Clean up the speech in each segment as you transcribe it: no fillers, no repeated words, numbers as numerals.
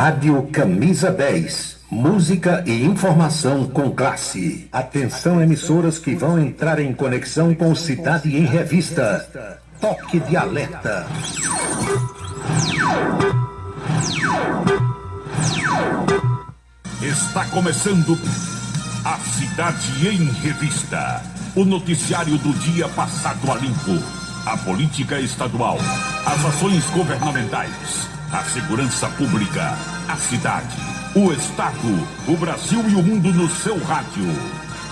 Rádio Camisa 10. Música e informação com classe. Atenção, emissoras que vão entrar em conexão com Cidade em Revista. Toque de alerta. Está começando a Cidade em Revista. O noticiário do dia passado a limpo. A política estadual, as ações governamentais, a segurança pública, a cidade, o estado, o Brasil e o mundo no seu rádio.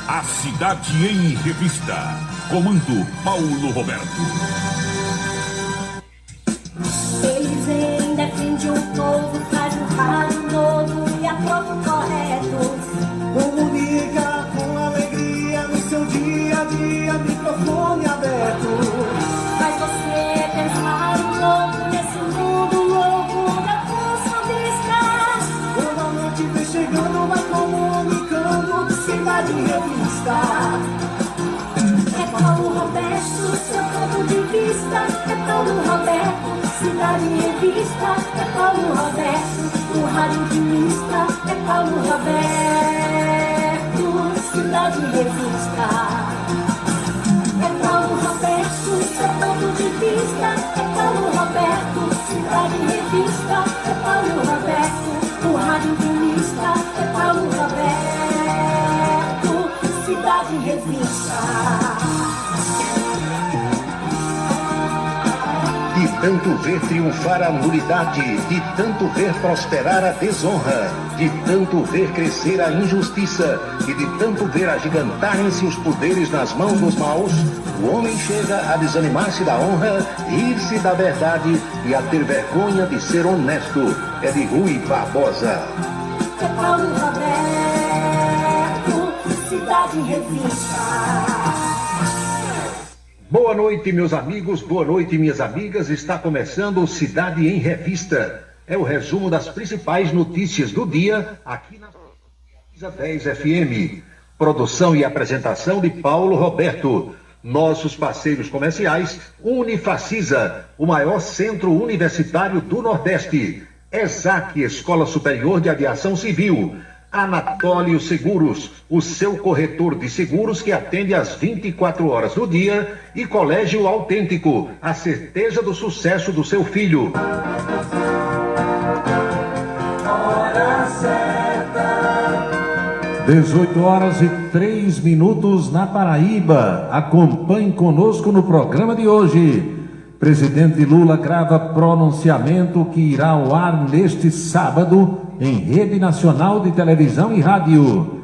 A Cidade em Revista. Comando Paulo Roberto. Eles ainda defendem o povo, faz o rádio novo e a pouco correto. Comunica com alegria no seu dia a dia, microfone aberto. Faz você pensar um pouco nesse mundo louco da função vista. Toda noite vem chegando, vai comunicando, Cidade em Revista. É Paulo Roberto, seu ponto de vista. É Paulo Roberto, Cidade em Revista. É Paulo Roberto, o rádio de mista. É Paulo Roberto, Cidade em Revista. É Paulo Roberto, seu ponto de vista. É Paulo Roberto, Cidade em Revista. É Paulo Roberto, o rádio de mista. É Paulo Roberto, Cidade em Revista. De tanto ver triunfar a nulidade, de tanto ver prosperar a desonra, de tanto ver crescer a injustiça e de tanto ver agigantarem-se os poderes nas mãos dos maus, o homem chega a desanimar-se da honra, rir-se da verdade e a ter vergonha de ser honesto. É de Rui Barbosa. É Paulo Roberto, Cidade em Revista. Boa noite, meus amigos, boa noite, minhas amigas. Está começando o Cidade em Revista. É o resumo das principais notícias do dia aqui na Camisa 10 FM. Produção e apresentação de Paulo Roberto. Nossos parceiros comerciais, Unifacisa, o maior centro universitário do Nordeste. ESAC, Escola Superior de Aviação Civil. Anatólio Seguros, o seu corretor de seguros que atende às 24 horas do dia, e Colégio Autêntico, a certeza do sucesso do seu filho. Hora certa. 18h03 na Paraíba. Acompanhe conosco no programa de hoje. Presidente Lula grava pronunciamento que irá ao ar neste sábado em rede nacional de televisão e rádio.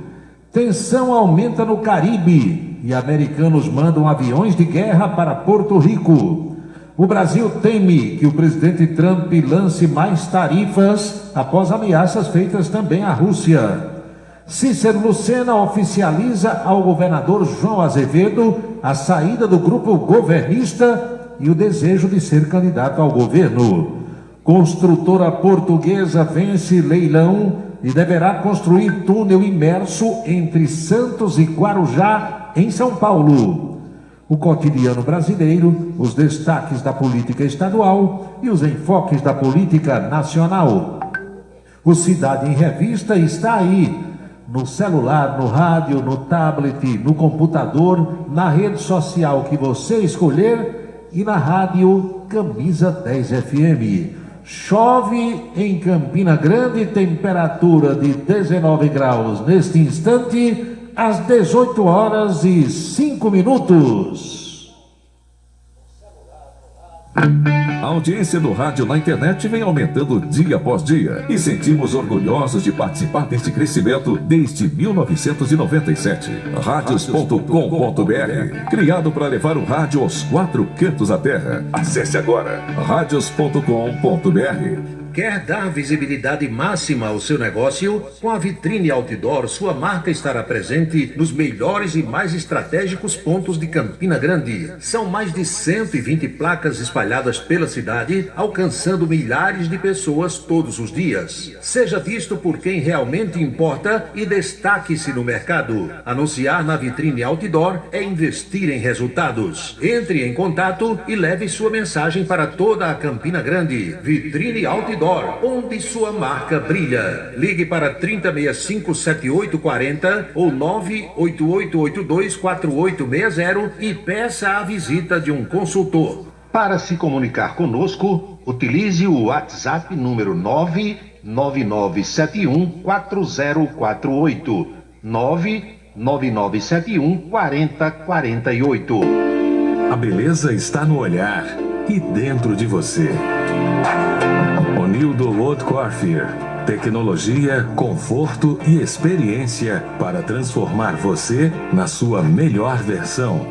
Tensão aumenta no Caribe e americanos mandam aviões de guerra para Porto Rico. O Brasil teme que o presidente Trump lance mais tarifas após ameaças feitas também à Rússia. Cícero Lucena oficializa ao governador João Azevedo a saída do grupo governista e o desejo de ser candidato ao governo. Construtora portuguesa vence leilão e deverá construir túnel imerso entre Santos e Guarujá, em São Paulo. O cotidiano brasileiro, os destaques da política estadual e os enfoques da política nacional. O Cidade em Revista está aí, no celular, no rádio, no tablet, no computador, na rede social que você escolher e na rádio Camisa 10 FM. Chove em Campina Grande, temperatura de 19 graus neste instante, às 18h05. A audiência do rádio na internet vem aumentando dia após dia e sentimos orgulhosos de participar deste crescimento desde 1997. Radios.com.br, criado para levar o rádio aos 4 cantos da terra. Acesse agora radios.com.br. Quer dar visibilidade máxima ao seu negócio? Com a Vitrine Outdoor, sua marca estará presente nos melhores e mais estratégicos pontos de Campina Grande. São mais de 120 placas espalhadas pela cidade, alcançando milhares de pessoas todos os dias. Seja visto por quem realmente importa e destaque-se no mercado. Anunciar na Vitrine Outdoor é investir em resultados. Entre em contato e leve sua mensagem para toda a Campina Grande. Vitrine Outdoor. outdoor, onde sua marca brilha. Ligue para 3065-7840 ou 98882-4860 e peça a visita de um consultor. Para se comunicar conosco, utilize o WhatsApp número 99971-4048. 99971-4048. A beleza está no olhar e dentro de você. Onildo Haute Coiffure. Tecnologia, conforto e experiência para transformar você na sua melhor versão.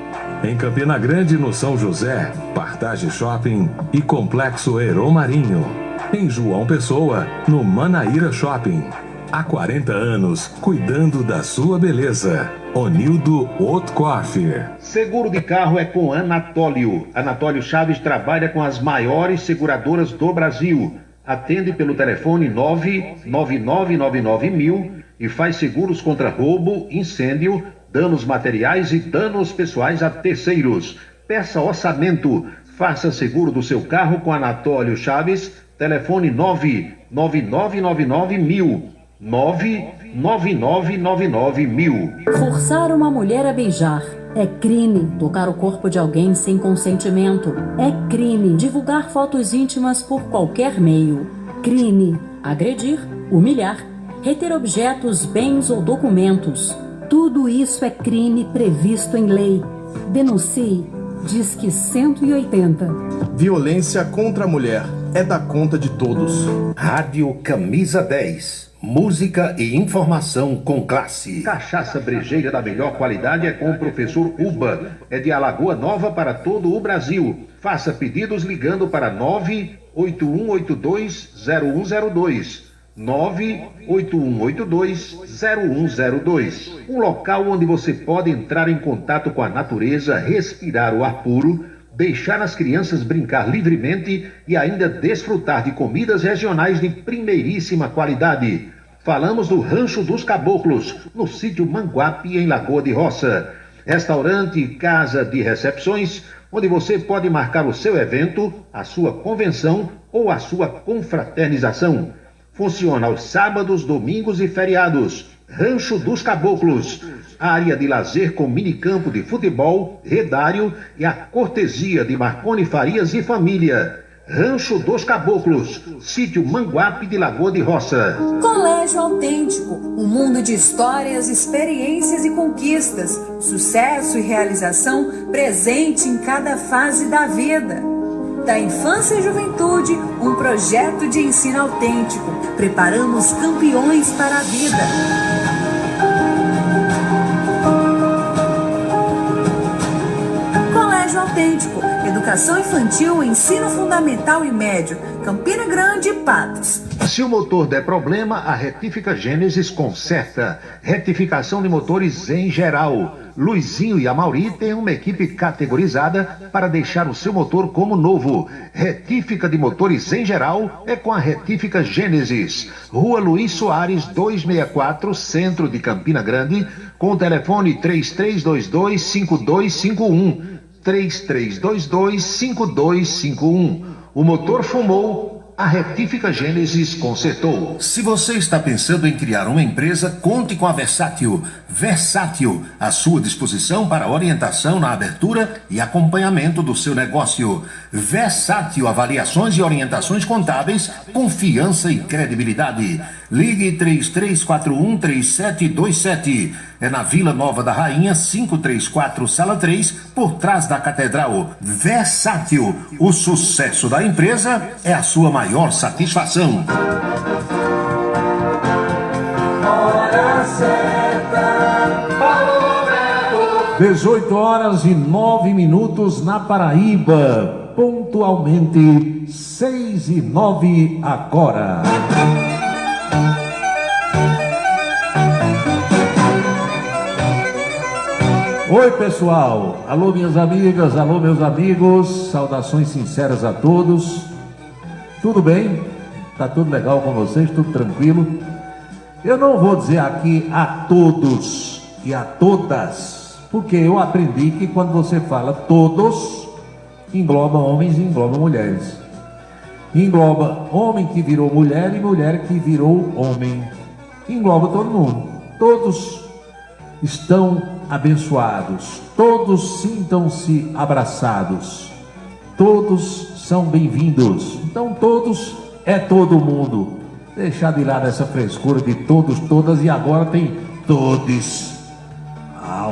Em Campina Grande, no São José, Partage Shopping e Complexo Aeromarinho. Em João Pessoa, no Manaíra Shopping. Há 40 anos, cuidando da sua beleza. Onildo Haute Coiffure. Seguro de carro é com Anatólio. Anatólio Chaves trabalha com as maiores seguradoras do Brasil. Atende pelo telefone 99999.000 e faz seguros contra roubo, incêndio, danos materiais e danos pessoais a terceiros. Peça orçamento. Faça seguro do seu carro com Anatólio Chaves. Telefone 99999.000. 99999.000. Forçar uma mulher a beijar é crime. Tocar o corpo de alguém sem consentimento é crime. Divulgar fotos íntimas por qualquer meio, crime. Agredir, humilhar, reter objetos, bens ou documentos, tudo isso é crime previsto em lei. Denuncie. Disque 180. Violência contra a mulher é da conta de todos. Rádio Camisa 10. Música e informação com classe. Cachaça brejeira da melhor qualidade é com o professor Uba. É de Alagoa Nova para todo o Brasil. Faça pedidos ligando para 981820102. 981820102. Um local onde você pode entrar em contato com a natureza, respirar o ar puro, deixar as crianças brincar livremente e ainda desfrutar de comidas regionais de primeiríssima qualidade. Falamos do Rancho dos Caboclos, no sítio Manguape, em Lagoa de Roça. Restaurante e casa de recepções, onde você pode marcar o seu evento, a sua convenção ou a sua confraternização. Funciona aos sábados, domingos e feriados. Rancho dos Caboclos. Área de lazer com minicampo de futebol, redário e a cortesia de Marconi Farias e família. Rancho dos Caboclos, sítio Manguape de Lagoa de Roça. Colégio Autêntico, um mundo de histórias, experiências e conquistas, sucesso e realização presente em cada fase da vida. Da infância e juventude, um projeto de ensino autêntico. Preparamos campeões para a vida. Colégio Autêntico, educação infantil, ensino fundamental e médio, Campina Grande e Patos. Se o motor der problema, a Retífica Gênesis conserta. Retificação de motores em geral. Luizinho e a Mauri têm uma equipe categorizada para deixar o seu motor como novo. Retífica de motores em geral é com a Retífica Gênesis. Rua Luiz Soares, 264, centro de Campina Grande, com o telefone 3322-5251. 3322-5251. O motor fumou, a Retífica Gênesis consertou. Se você está pensando em criar uma empresa, conte com a Versátil. Versátil, à sua disposição para orientação na abertura e acompanhamento do seu negócio. Versátil, avaliações e orientações contábeis, confiança e credibilidade. Ligue 3341-3727. É na Vila Nova da Rainha, 534, Sala 3, por trás da Catedral. Versátil, o sucesso da empresa é a sua maior satisfação. Hora certa, falou Beto. 18 horas e 9 minutos na Paraíba. Pontualmente 6:09 agora. Oi, pessoal. Alô, minhas amigas, alô, meus amigos. Saudações sinceras a todos. Tudo bem? Tá tudo legal com vocês? Tudo tranquilo? Eu não vou dizer aqui a todos e a todas, porque eu aprendi que quando você fala todos, engloba homens e engloba mulheres. engloba homem que virou mulher e mulher que virou homem. Engloba todo mundo. Todos estão abençoados. Todos sintam-se abraçados. Todos são bem-vindos. Então todos é todo mundo. Deixar de lado essa frescura de todos, todas, e agora tem todes.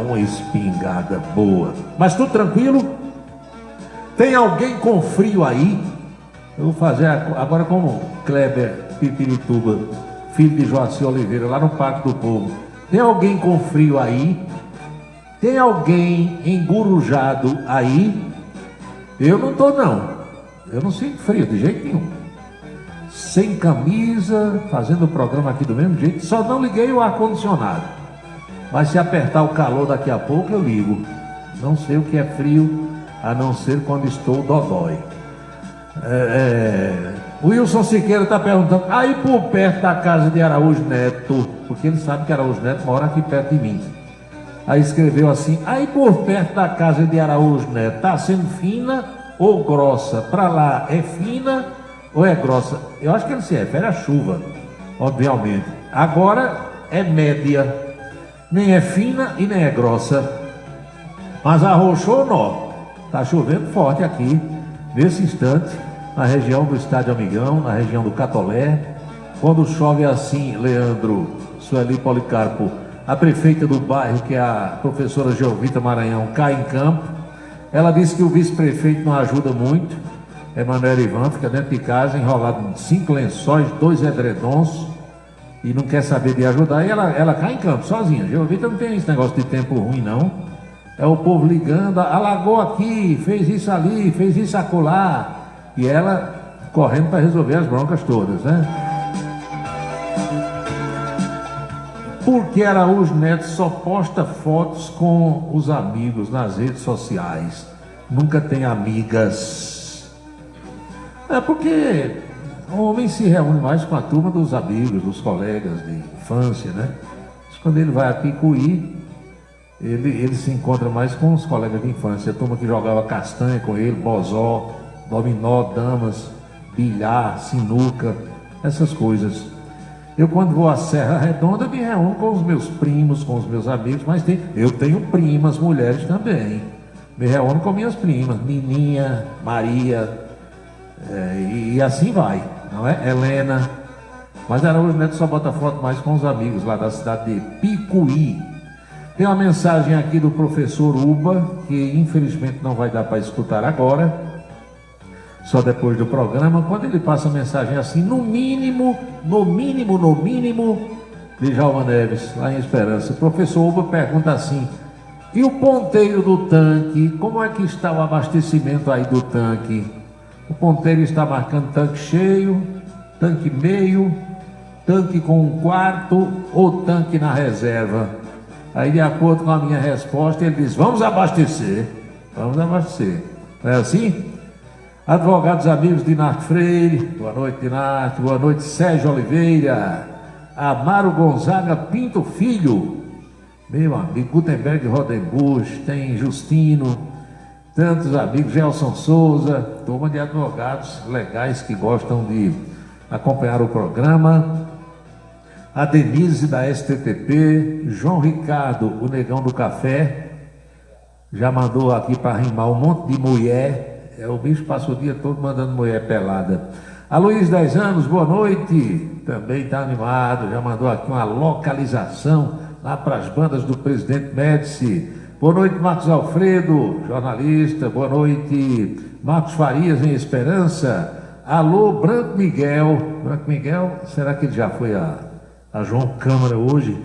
Uma espingarda boa. Mas tudo tranquilo? Tem alguém com frio aí? Eu vou fazer agora como Kleber Pipirituba, filho de Joaci Oliveira, lá no Parque do Povo. Tem alguém com frio aí? Tem alguém engurujado aí? Eu não tô, não. Eu não sinto frio de jeito nenhum. Sem camisa, fazendo o programa aqui do mesmo jeito. Só não liguei o ar-condicionado. Mas se apertar o calor daqui a pouco, eu ligo. Não sei o que é frio, a não ser quando estou dodói. O Wilson Siqueira está perguntando, aí por perto da casa de Araújo Neto, porque ele sabe que Araújo Neto mora aqui perto de mim. Aí escreveu assim, aí por perto da casa de Araújo Neto, está sendo fina ou grossa? Para lá é fina ou é grossa? Eu acho que ele se refere à chuva, obviamente. Agora é média. Nem é fina e nem é grossa. Mas arrochou nó. Está chovendo forte aqui, nesse instante, na região do Estádio Amigão, na região do Catolé. Quando chove assim, Leandro, Sueli Policarpo, a prefeita do bairro, que é a professora Geovita Maranhão, cai em campo. Ela disse que o vice-prefeito não ajuda muito. Emanuel Ivan fica dentro de casa, enrolado em 5 lençóis, 2 edredons, e não quer saber de ajudar, e ela cai em campo sozinha. Geovita não tem esse negócio de tempo ruim, não. É o povo ligando, alagou aqui, fez isso ali, fez isso acolá, e ela correndo para resolver as broncas todas, né? Porque Araújo Neto só posta fotos com os amigos nas redes sociais, nunca tem amigas. É porque o homem se reúne mais com a turma dos amigos, dos colegas de infância, né? Mas quando ele vai a Picuí, ele se encontra mais com os colegas de infância, a turma que jogava castanha com ele, bozó, dominó, damas, bilhar, sinuca, essas coisas. Eu, quando vou à Serra Redonda, me reúno com os meus primos, com os meus amigos, mas eu tenho primas, mulheres também. Me reúno com minhas primas, Nininha, Maria, e assim vai. Não é? Helena. Mas Araújo Neto só bota foto mais com os amigos lá da cidade de Picuí. Tem uma mensagem aqui do professor Uba, que infelizmente não vai dar para escutar agora, só depois do programa. Quando ele passa a mensagem assim, no mínimo, Djalma Neves, lá em Esperança. O professor Uba pergunta assim, e o ponteiro do tanque, como é que está o abastecimento aí do tanque? O ponteiro está marcando tanque cheio, tanque meio, tanque com 1/4 ou tanque na reserva. Aí, de acordo com a minha resposta, ele diz, vamos abastecer. Não é assim? Advogados amigos de Nath Freire, boa noite, Nath, boa noite, Sérgio Oliveira, Amaro Gonzaga Pinto Filho, meu amigo, Gutenberg Rodenbusch, tem Justino, tantos amigos, Gelson Souza, turma de advogados legais que gostam de acompanhar o programa. A Denise da STTP, João Ricardo, o Negão do Café, já mandou aqui para rimar um monte de mulher. O bicho passa o dia todo mandando mulher pelada. A Luiz, 10 anos, boa noite, também está animado, já mandou aqui uma localização lá para as bandas do Presidente Médici. Boa noite, Marcos Alfredo, jornalista. Boa noite, Marcos Farias, em Esperança. Alô, Branco Miguel. Branco Miguel, será que ele já foi a João Câmara hoje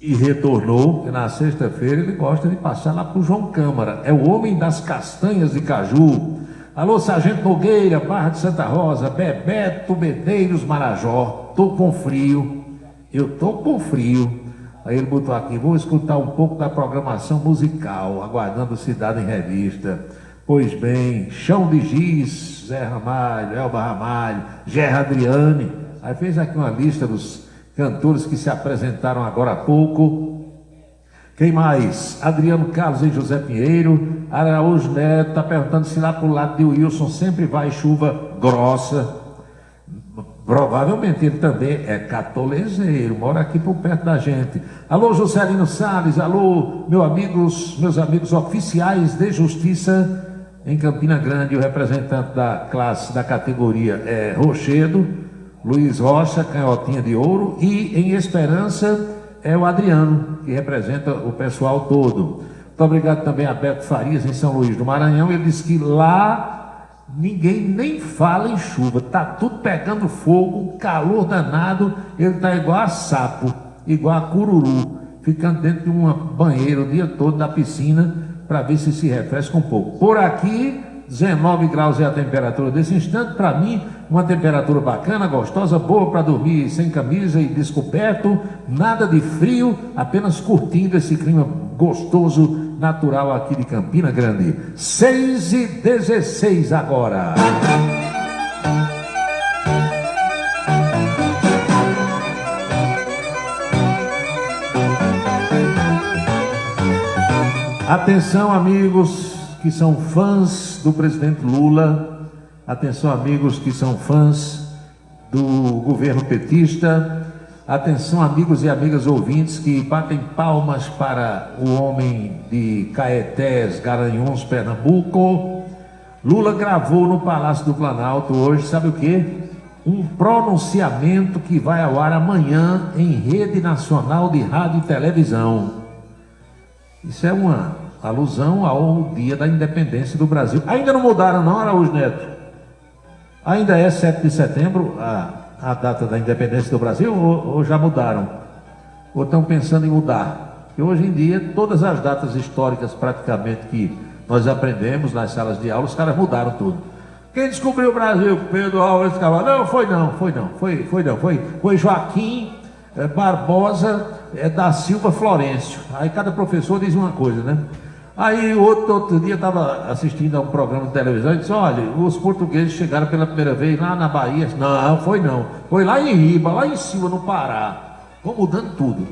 e retornou? Porque na sexta-feira ele gosta de passar lá para o João Câmara. É o homem das castanhas de caju. Alô, Sargento Nogueira, Barra de Santa Rosa, Bebeto Medeiros, Marajó. Tô com frio. Eu tô com frio. Aí ele botou aqui, vou escutar um pouco da programação musical, aguardando Cidade em Revista. Pois bem, Chão de Giz, Zé Ramalho, Elba Ramalho, Gerra Adriane. Aí fez aqui uma lista dos cantores que se apresentaram agora há pouco. Quem mais? Adriano Carlos e José Pinheiro. Araújo Neto está perguntando se lá pro lado de Wilson sempre vai chuva grossa. Provavelmente ele também é catolezeiro, mora aqui por perto da gente. Alô, Juscelino Salles, alô, meus amigos oficiais de justiça em Campina Grande. O representante da classe, da categoria é Rochedo, Luiz Rocha, Canhotinha de Ouro, e em Esperança é o Adriano, que representa o pessoal todo. Muito obrigado também a Beto Farias, em São Luís do Maranhão. Ele disse que lá ninguém nem fala em chuva, tá tudo pegando fogo, calor danado. Ele tá igual a sapo, igual a cururu, ficando dentro de uma banheira o dia todo na piscina para ver se refresca um pouco. Por aqui, 19 graus é a temperatura desse instante. Para mim, uma temperatura bacana, gostosa, boa para dormir sem camisa e descoberto, nada de frio, apenas curtindo esse clima gostoso, natural aqui de Campina Grande. 6h16 agora. Atenção, amigos que são fãs do presidente Lula, atenção, amigos que são fãs do governo petista, atenção, amigos e amigas ouvintes que batem palmas para o homem de Caetés, Garanhuns, Pernambuco. Lula gravou no Palácio do Planalto hoje, sabe o quê? Um pronunciamento que vai ao ar amanhã em Rede Nacional de Rádio e Televisão. Isso é uma alusão ao dia da independência do Brasil. Ainda não mudaram não, Araújo Neto? Ainda é 7 de setembro a data da independência do Brasil ou já mudaram? Ou estão pensando em mudar? Porque hoje em dia todas as datas históricas praticamente que nós aprendemos nas salas de aula, os caras mudaram tudo. Quem descobriu o Brasil? Pedro Álvares Cabral? Não, foi Joaquim Barbosa da Silva Florencio. Aí cada professor diz uma coisa, né? Aí outro dia estava assistindo a um programa de televisão e disse: olha, os portugueses chegaram pela primeira vez lá na Bahia. Não, foi lá em Riba, lá em cima no Pará. Vão mudando tudo.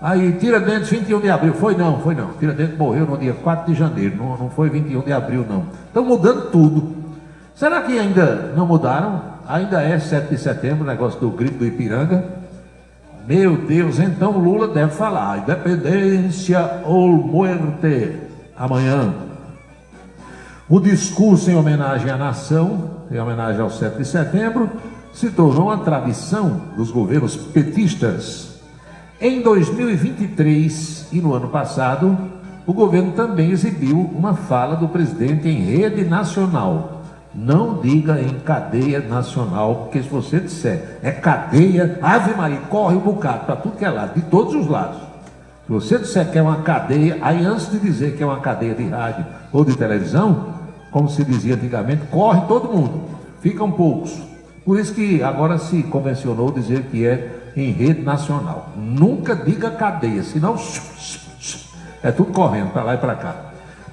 Aí Tiradentes, 21 de abril. Foi não. Tiradentes morreu no dia 4 de janeiro, não foi 21 de abril não. Estão mudando tudo. Será que ainda não mudaram? Ainda é 7 de setembro, o negócio do grito do Ipiranga. Meu Deus, então Lula deve falar: independência ou muerte. Amanhã. O discurso em homenagem à nação, em homenagem ao 7 de setembro, se tornou uma tradição dos governos petistas. Em 2023 e no ano passado, o governo também exibiu uma fala do presidente em rede nacional. Não diga em cadeia nacional, porque se você disser é cadeia, Ave Maria, corre um bocado para tudo que é lado, de todos os lados. Se você disser que é uma cadeia, aí antes de dizer que é uma cadeia de rádio ou de televisão, como se dizia antigamente, corre todo mundo, ficam poucos. Por isso que agora se convencionou dizer que é em rede nacional. Nunca diga cadeia, senão é tudo correndo para lá e para cá.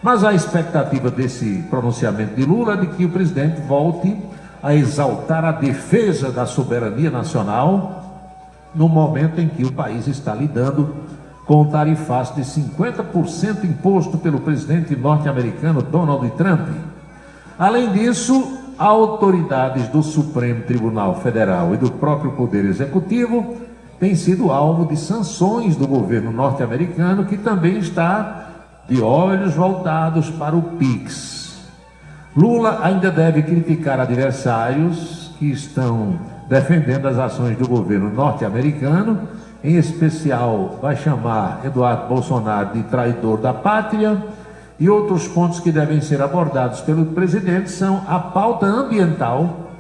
Mas a expectativa desse pronunciamento de Lula é de que o presidente volte a exaltar a defesa da soberania nacional no momento em que o país está lidando com o tarifaço de 50% imposto pelo presidente norte-americano Donald Trump. Além disso, autoridades do Supremo Tribunal Federal e do próprio Poder Executivo têm sido alvo de sanções do governo norte-americano, que também está de olhos voltados para o PIX. Lula ainda deve criticar adversários que estão defendendo as ações do governo norte-americano. Em especial, vai chamar Eduardo Bolsonaro de traidor da pátria. E outros pontos que devem ser abordados pelo presidente são a pauta ambiental,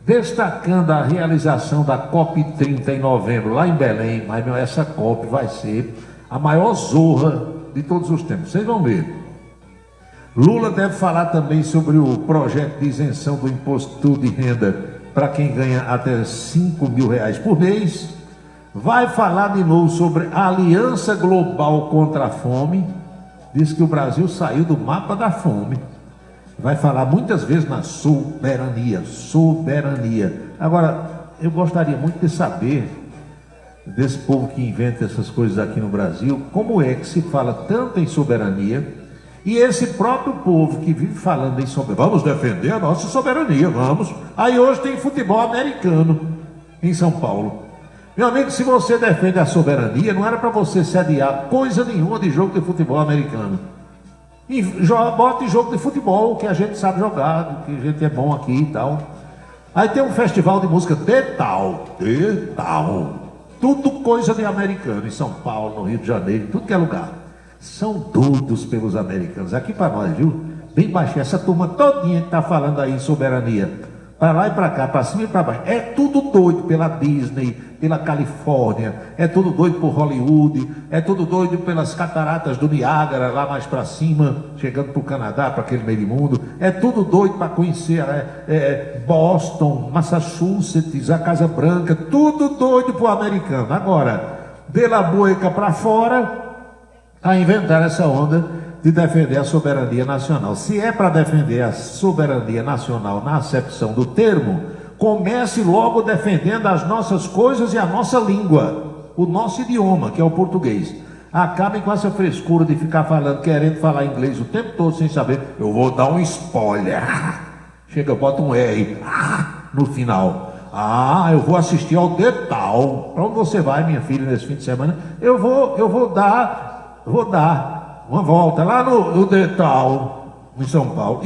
destacando a realização da COP30 em novembro, lá em Belém. Mas essa COP vai ser a maior zorra de todos os tempos, vocês vão ver. Lula deve falar também sobre o projeto de isenção do imposto de renda para quem ganha até R$5.000 por mês. Vai falar de novo sobre a Aliança Global contra a Fome. Diz que o Brasil saiu do mapa da fome. Vai falar muitas vezes na soberania. Agora, eu gostaria muito de saber desse povo que inventa essas coisas aqui no Brasil, como é que se fala tanto em soberania, e esse próprio povo que vive falando em soberania, vamos defender a nossa soberania, vamos. Aí hoje tem futebol americano em São Paulo. Meu amigo, se você defende a soberania, não era para você sediar coisa nenhuma de jogo de futebol americano. E bota em jogo de futebol, que a gente sabe jogar, que a gente é bom aqui e tal. Aí tem um festival de música de tal. Tudo coisa de americano, em São Paulo, no Rio de Janeiro, tudo que é lugar. São doidos pelos americanos. Aqui para nós, viu? Bem baixinho, essa turma todinha que tá falando aí em soberania, para lá e para cá, para cima e para baixo, é tudo doido pela Disney, pela Califórnia, é tudo doido por Hollywood, é tudo doido pelas cataratas do Niágara, lá mais para cima, chegando para o Canadá, para aquele meio mundo, é tudo doido para conhecer Boston, Massachusetts, a Casa Branca, tudo doido pro americano. Agora, de la boca para fora, a inventar essa onda de defender a soberania nacional. Se é para defender a soberania nacional na acepção do termo, comece logo defendendo as nossas coisas e a nossa língua, o nosso idioma, que é o português. Acabem com essa frescura de ficar falando, querendo falar inglês o tempo todo sem saber. Eu vou dar um spoiler. Chega, bota um R no final. Eu vou assistir ao Detal. Para onde você vai, minha filha, nesse fim de semana? Eu vou dar uma volta lá no Detal, em São Paulo.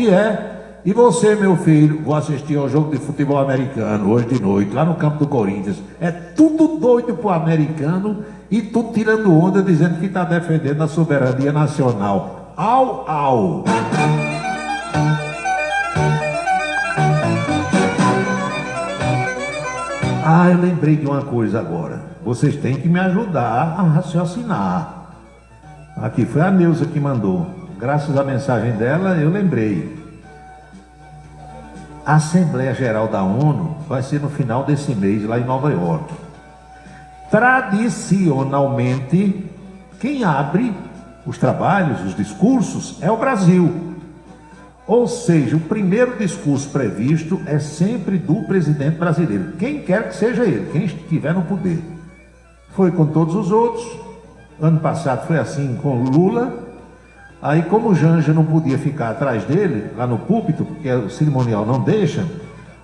E você, meu filho, vou assistir ao jogo de futebol americano hoje de noite, lá no campo do Corinthians. É tudo doido pro americano e tudo tirando onda, dizendo que está defendendo a soberania nacional. Au! Eu lembrei de uma coisa agora. Vocês têm que me ajudar a raciocinar. Aqui foi a Neuza que mandou. Graças à mensagem dela, eu lembrei. A Assembleia Geral da ONU vai ser no final desse mês, lá em Nova York. Tradicionalmente, quem abre os trabalhos, os discursos, é o Brasil. Ou seja, o primeiro discurso previsto é sempre do presidente brasileiro. Quem quer que seja ele, quem estiver no poder. Foi com todos os outros. Ano passado foi assim com Lula. Aí, como o Janja não podia ficar atrás dele, lá no púlpito, porque o cerimonial não deixa,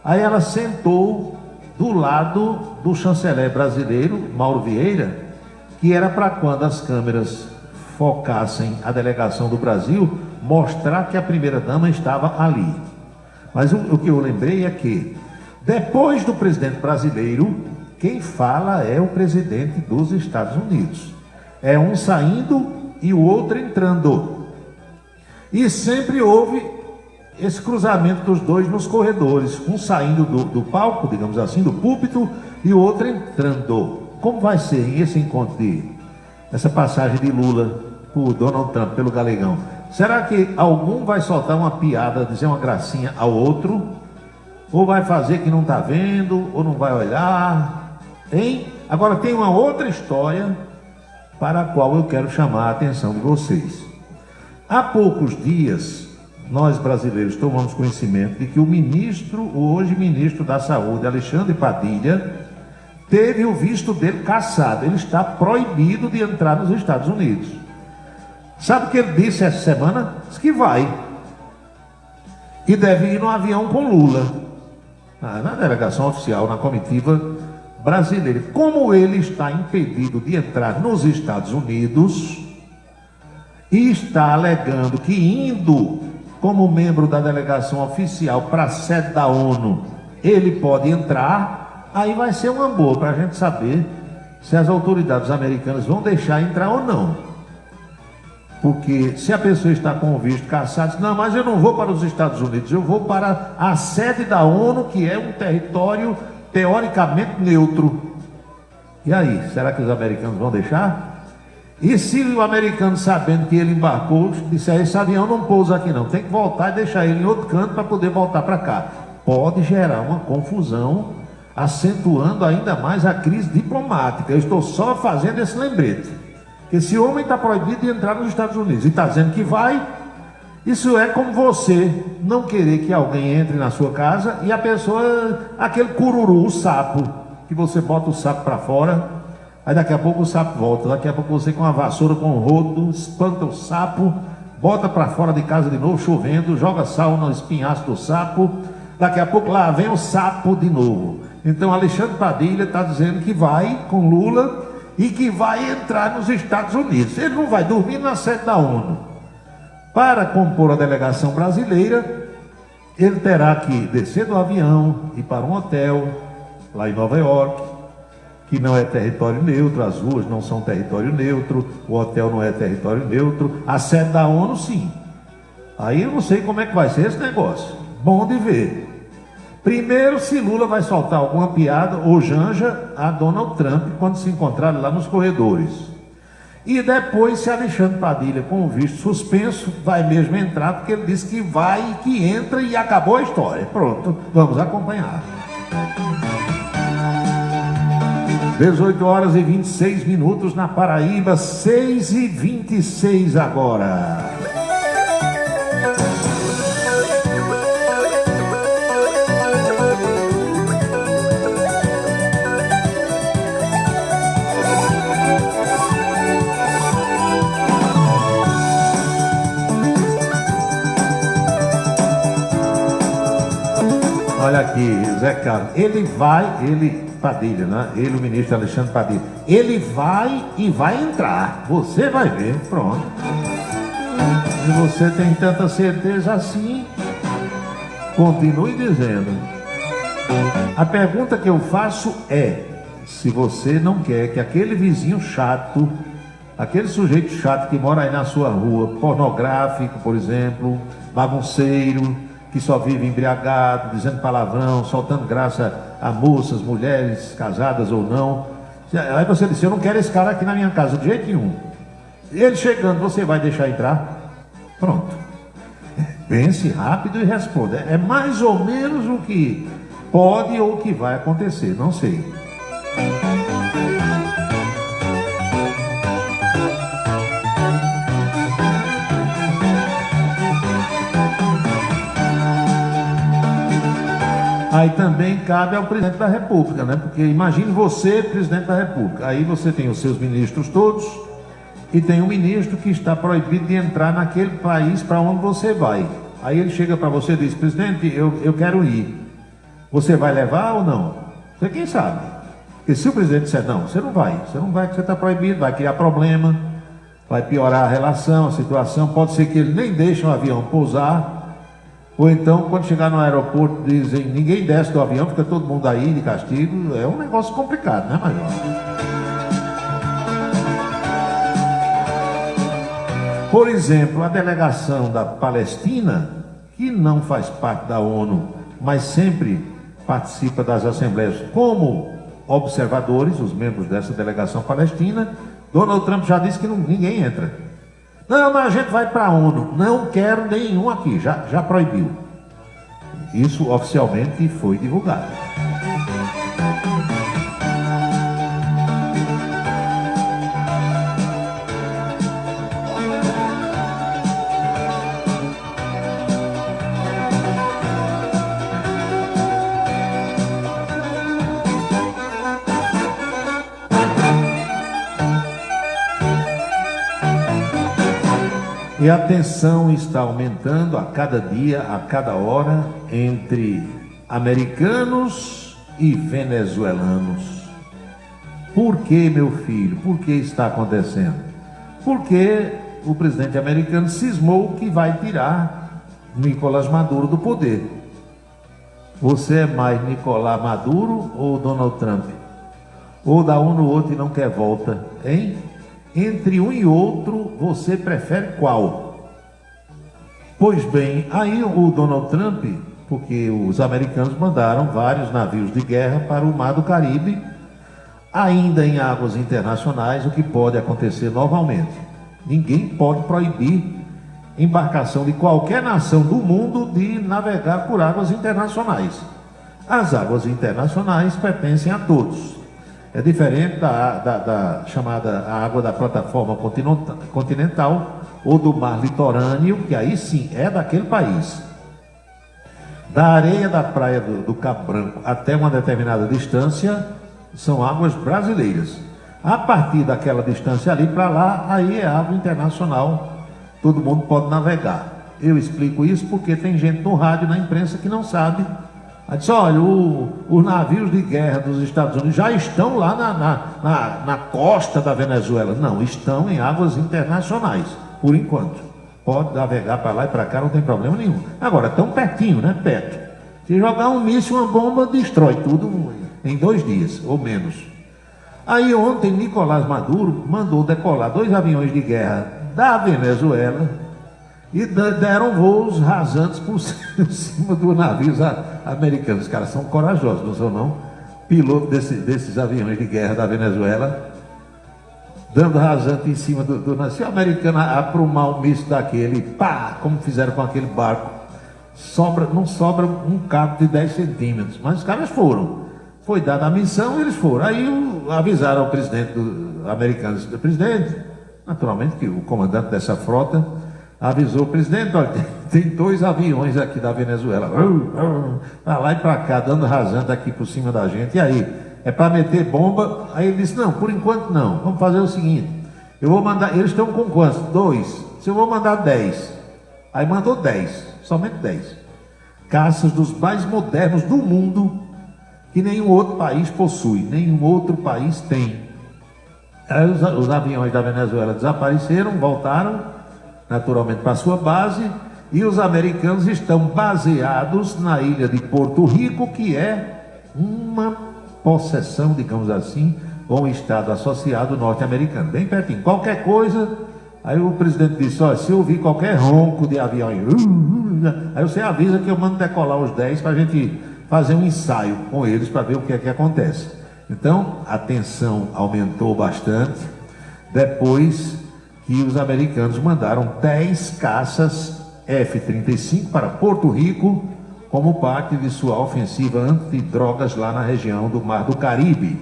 aí ela sentou do lado do chanceler brasileiro, Mauro Vieira, que era para quando as câmeras focassem a delegação do Brasil, mostrar que a primeira-dama estava ali. Mas o que eu lembrei é que, depois do presidente brasileiro, quem fala é o presidente dos Estados Unidos. É um saindo e o outro entrando. E sempre houve esse cruzamento dos dois nos corredores. Um saindo do palco, digamos assim, do púlpito, e o outro entrando. Como vai ser esse encontro essa passagem de Lula por Donald Trump, pelo Galegão? Será que algum vai soltar uma piada, dizer uma gracinha ao outro? Ou vai fazer que não está vendo, ou não vai olhar? Hein? Agora tem uma outra história para a qual eu quero chamar a atenção de vocês. Há poucos dias, nós brasileiros tomamos conhecimento de que o hoje ministro da Saúde, Alexandre Padilha, teve o visto dele cassado. Ele está proibido de entrar nos Estados Unidos. Sabe o que ele disse essa semana? Disse que vai. E deve ir no avião com Lula. Na delegação oficial, na comitiva brasileira. Como ele está impedido de entrar nos Estados Unidos e está alegando que indo como membro da delegação oficial para a sede da ONU, ele pode entrar, aí vai ser uma boa para a gente saber se as autoridades americanas vão deixar entrar ou não. Porque se a pessoa está com o visto cassado, diz, não, mas eu não vou para os Estados Unidos, eu vou para a sede da ONU, que é um território teoricamente neutro. E aí, será que os americanos vão deixar? E se o americano, sabendo que ele embarcou, disser, esse avião não pousa aqui não, tem que voltar e deixar ele em outro canto para poder voltar para cá? Pode gerar uma confusão, acentuando ainda mais a crise diplomática. Eu estou só fazendo esse lembrete. Que esse homem está proibido de entrar nos Estados Unidos e está dizendo que vai. Isso é como você não querer que alguém entre na sua casa e a pessoa, aquele cururu, o sapo, que você bota o sapo para fora, Aí daqui a pouco o sapo volta, daqui a pouco você com uma vassoura, com um rodo, espanta o sapo, bota para fora de casa de novo, chovendo, joga sal no espinhaço do sapo, daqui a pouco lá vem o sapo de novo. Então Alexandre Padilha está dizendo que vai com Lula e que vai entrar nos Estados Unidos. Ele não vai dormir na sede da ONU. Para compor a delegação brasileira, ele terá que descer do avião, ir para um hotel lá em Nova York, que não é território neutro, as ruas não são território neutro, o hotel não é território neutro, a sede da ONU sim. Aí eu não sei como é que vai ser esse negócio. Bom de ver. Primeiro, se Lula vai soltar alguma piada ou janja a Donald Trump quando se encontrarem lá nos corredores. E depois, se Alexandre Padilha, com o visto suspenso, vai mesmo entrar, porque ele disse que vai e que entra e acabou a história. Pronto, vamos acompanhar. 18 horas e 26 minutos na Paraíba, 6h26 agora. Olha aqui, Zé Carlos, Padilha, né? Ele, o ministro Alexandre Padilha, ele vai e vai entrar, você vai ver, pronto. Se você tem tanta certeza assim, continue dizendo. A pergunta que eu faço é, se você não quer que aquele vizinho chato, aquele sujeito chato que mora aí na sua rua, pornográfico, por exemplo, bagunceiro, que só vive embriagado, dizendo palavrão, soltando graça a moças, mulheres, casadas ou não. Aí você disse, eu não quero esse cara aqui na minha casa, de jeito nenhum. Ele chegando, você vai deixar entrar? Pronto. Pense rápido e responda. É mais ou menos o que pode ou o que vai acontecer, não sei. Aí também cabe ao presidente da República, né? Porque imagine você, presidente da República. Aí você tem os seus ministros todos e tem um ministro que está proibido de entrar naquele país para onde você vai. Aí ele chega para você e diz, presidente, eu quero ir. Você vai levar ou não? Você quem sabe? Porque se o presidente disser, não, você não vai, porque você está proibido, vai criar problema, vai piorar a relação, a situação, pode ser que ele nem deixe o avião pousar. Ou então, quando chegar no aeroporto, dizem, ninguém desce do avião, fica todo mundo aí de castigo. É um negócio complicado, né, Major? Por exemplo, a delegação da Palestina, que não faz parte da ONU, mas sempre participa das assembleias como observadores, os membros dessa delegação palestina, Donald Trump já disse que ninguém entra. Não, mas a gente vai para a ONU. Não quero nenhum aqui, já proibiu. Isso oficialmente foi divulgado. E a tensão está aumentando a cada dia, a cada hora, entre americanos e venezuelanos. Por que, meu filho? Por que está acontecendo? Porque o presidente americano cismou que vai tirar Nicolás Maduro do poder. Você é mais Nicolás Maduro ou Donald Trump? Ou dá um no outro e não quer volta, hein? Entre um e outro, você prefere qual? Pois bem, aí o Donald Trump, porque os americanos mandaram vários navios de guerra para o Mar do Caribe, ainda em águas internacionais, o que pode acontecer novamente. Ninguém pode proibir embarcação de qualquer nação do mundo de navegar por águas internacionais. As águas internacionais pertencem a todos. É diferente da chamada água da plataforma continental ou do mar litorâneo, que aí sim é daquele país. Da areia da praia do Cabo Branco até uma determinada distância, são águas brasileiras. A partir daquela distância ali para lá, aí é água internacional, todo mundo pode navegar. Eu explico isso porque tem gente no rádio, na imprensa, que não sabe. Aí diz, olha, os navios de guerra dos Estados Unidos já estão lá na costa da Venezuela. Não, estão em águas internacionais, por enquanto. Pode navegar para lá e para cá, não tem problema nenhum. Agora, tão pertinho, né? Perto. Se jogar um míssil, uma bomba, destrói tudo em 2 dias, ou menos. Aí ontem, Nicolás Maduro mandou decolar 2 aviões de guerra da Venezuela e deram voos rasantes por cima dos navios americanos. Os caras são corajosos, não são não? Piloto desses aviões de guerra da Venezuela, dando rasante em cima do navio. Se o americano aprumar um míssil daquele, pá, como fizeram com aquele barco, não sobra um cabo de 10 centímetros. Mas os caras foram. Foi dada a missão e eles foram. Aí avisaram ao presidente americano, presidente, naturalmente que o comandante dessa frota avisou o presidente, olha, tem 2 aviões aqui da Venezuela, para lá e para cá, dando rasante aqui por cima da gente. E aí, é para meter bomba? Aí ele disse, não, por enquanto não, vamos fazer o seguinte, eu vou mandar, eles estão com quantos? 2, se eu vou mandar 10, aí mandou 10, somente 10, caças dos mais modernos do mundo, que nenhum outro país possui, nenhum outro país tem. Aí os aviões da Venezuela desapareceram, voltaram naturalmente para sua base, e os americanos estão baseados na ilha de Porto Rico, que é uma possessão, digamos assim, com o Estado associado norte-americano, bem pertinho. Qualquer coisa, aí o presidente disse, olha, se eu ouvir qualquer ronco de avião, aí você avisa que eu mando decolar os 10 para a gente fazer um ensaio com eles para ver o que é que acontece. Então, a tensão aumentou bastante depois que os americanos mandaram 10 caças F-35 para Porto Rico como parte de sua ofensiva antidrogas lá na região do Mar do Caribe.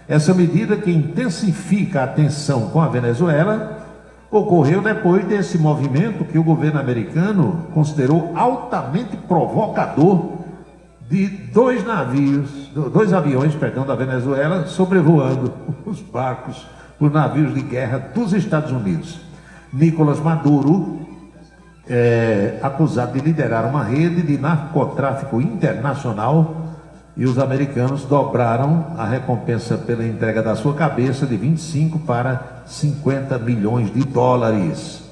Essa medida, que intensifica a tensão com a Venezuela, ocorreu depois desse movimento que o governo americano considerou altamente provocador de 2 aviões da Venezuela sobrevoando os barcos, os navios de guerra dos Estados Unidos. Nicolás Maduro é acusado de liderar uma rede de narcotráfico internacional, e os americanos dobraram a recompensa pela entrega da sua cabeça de 25 para 50 milhões de dólares.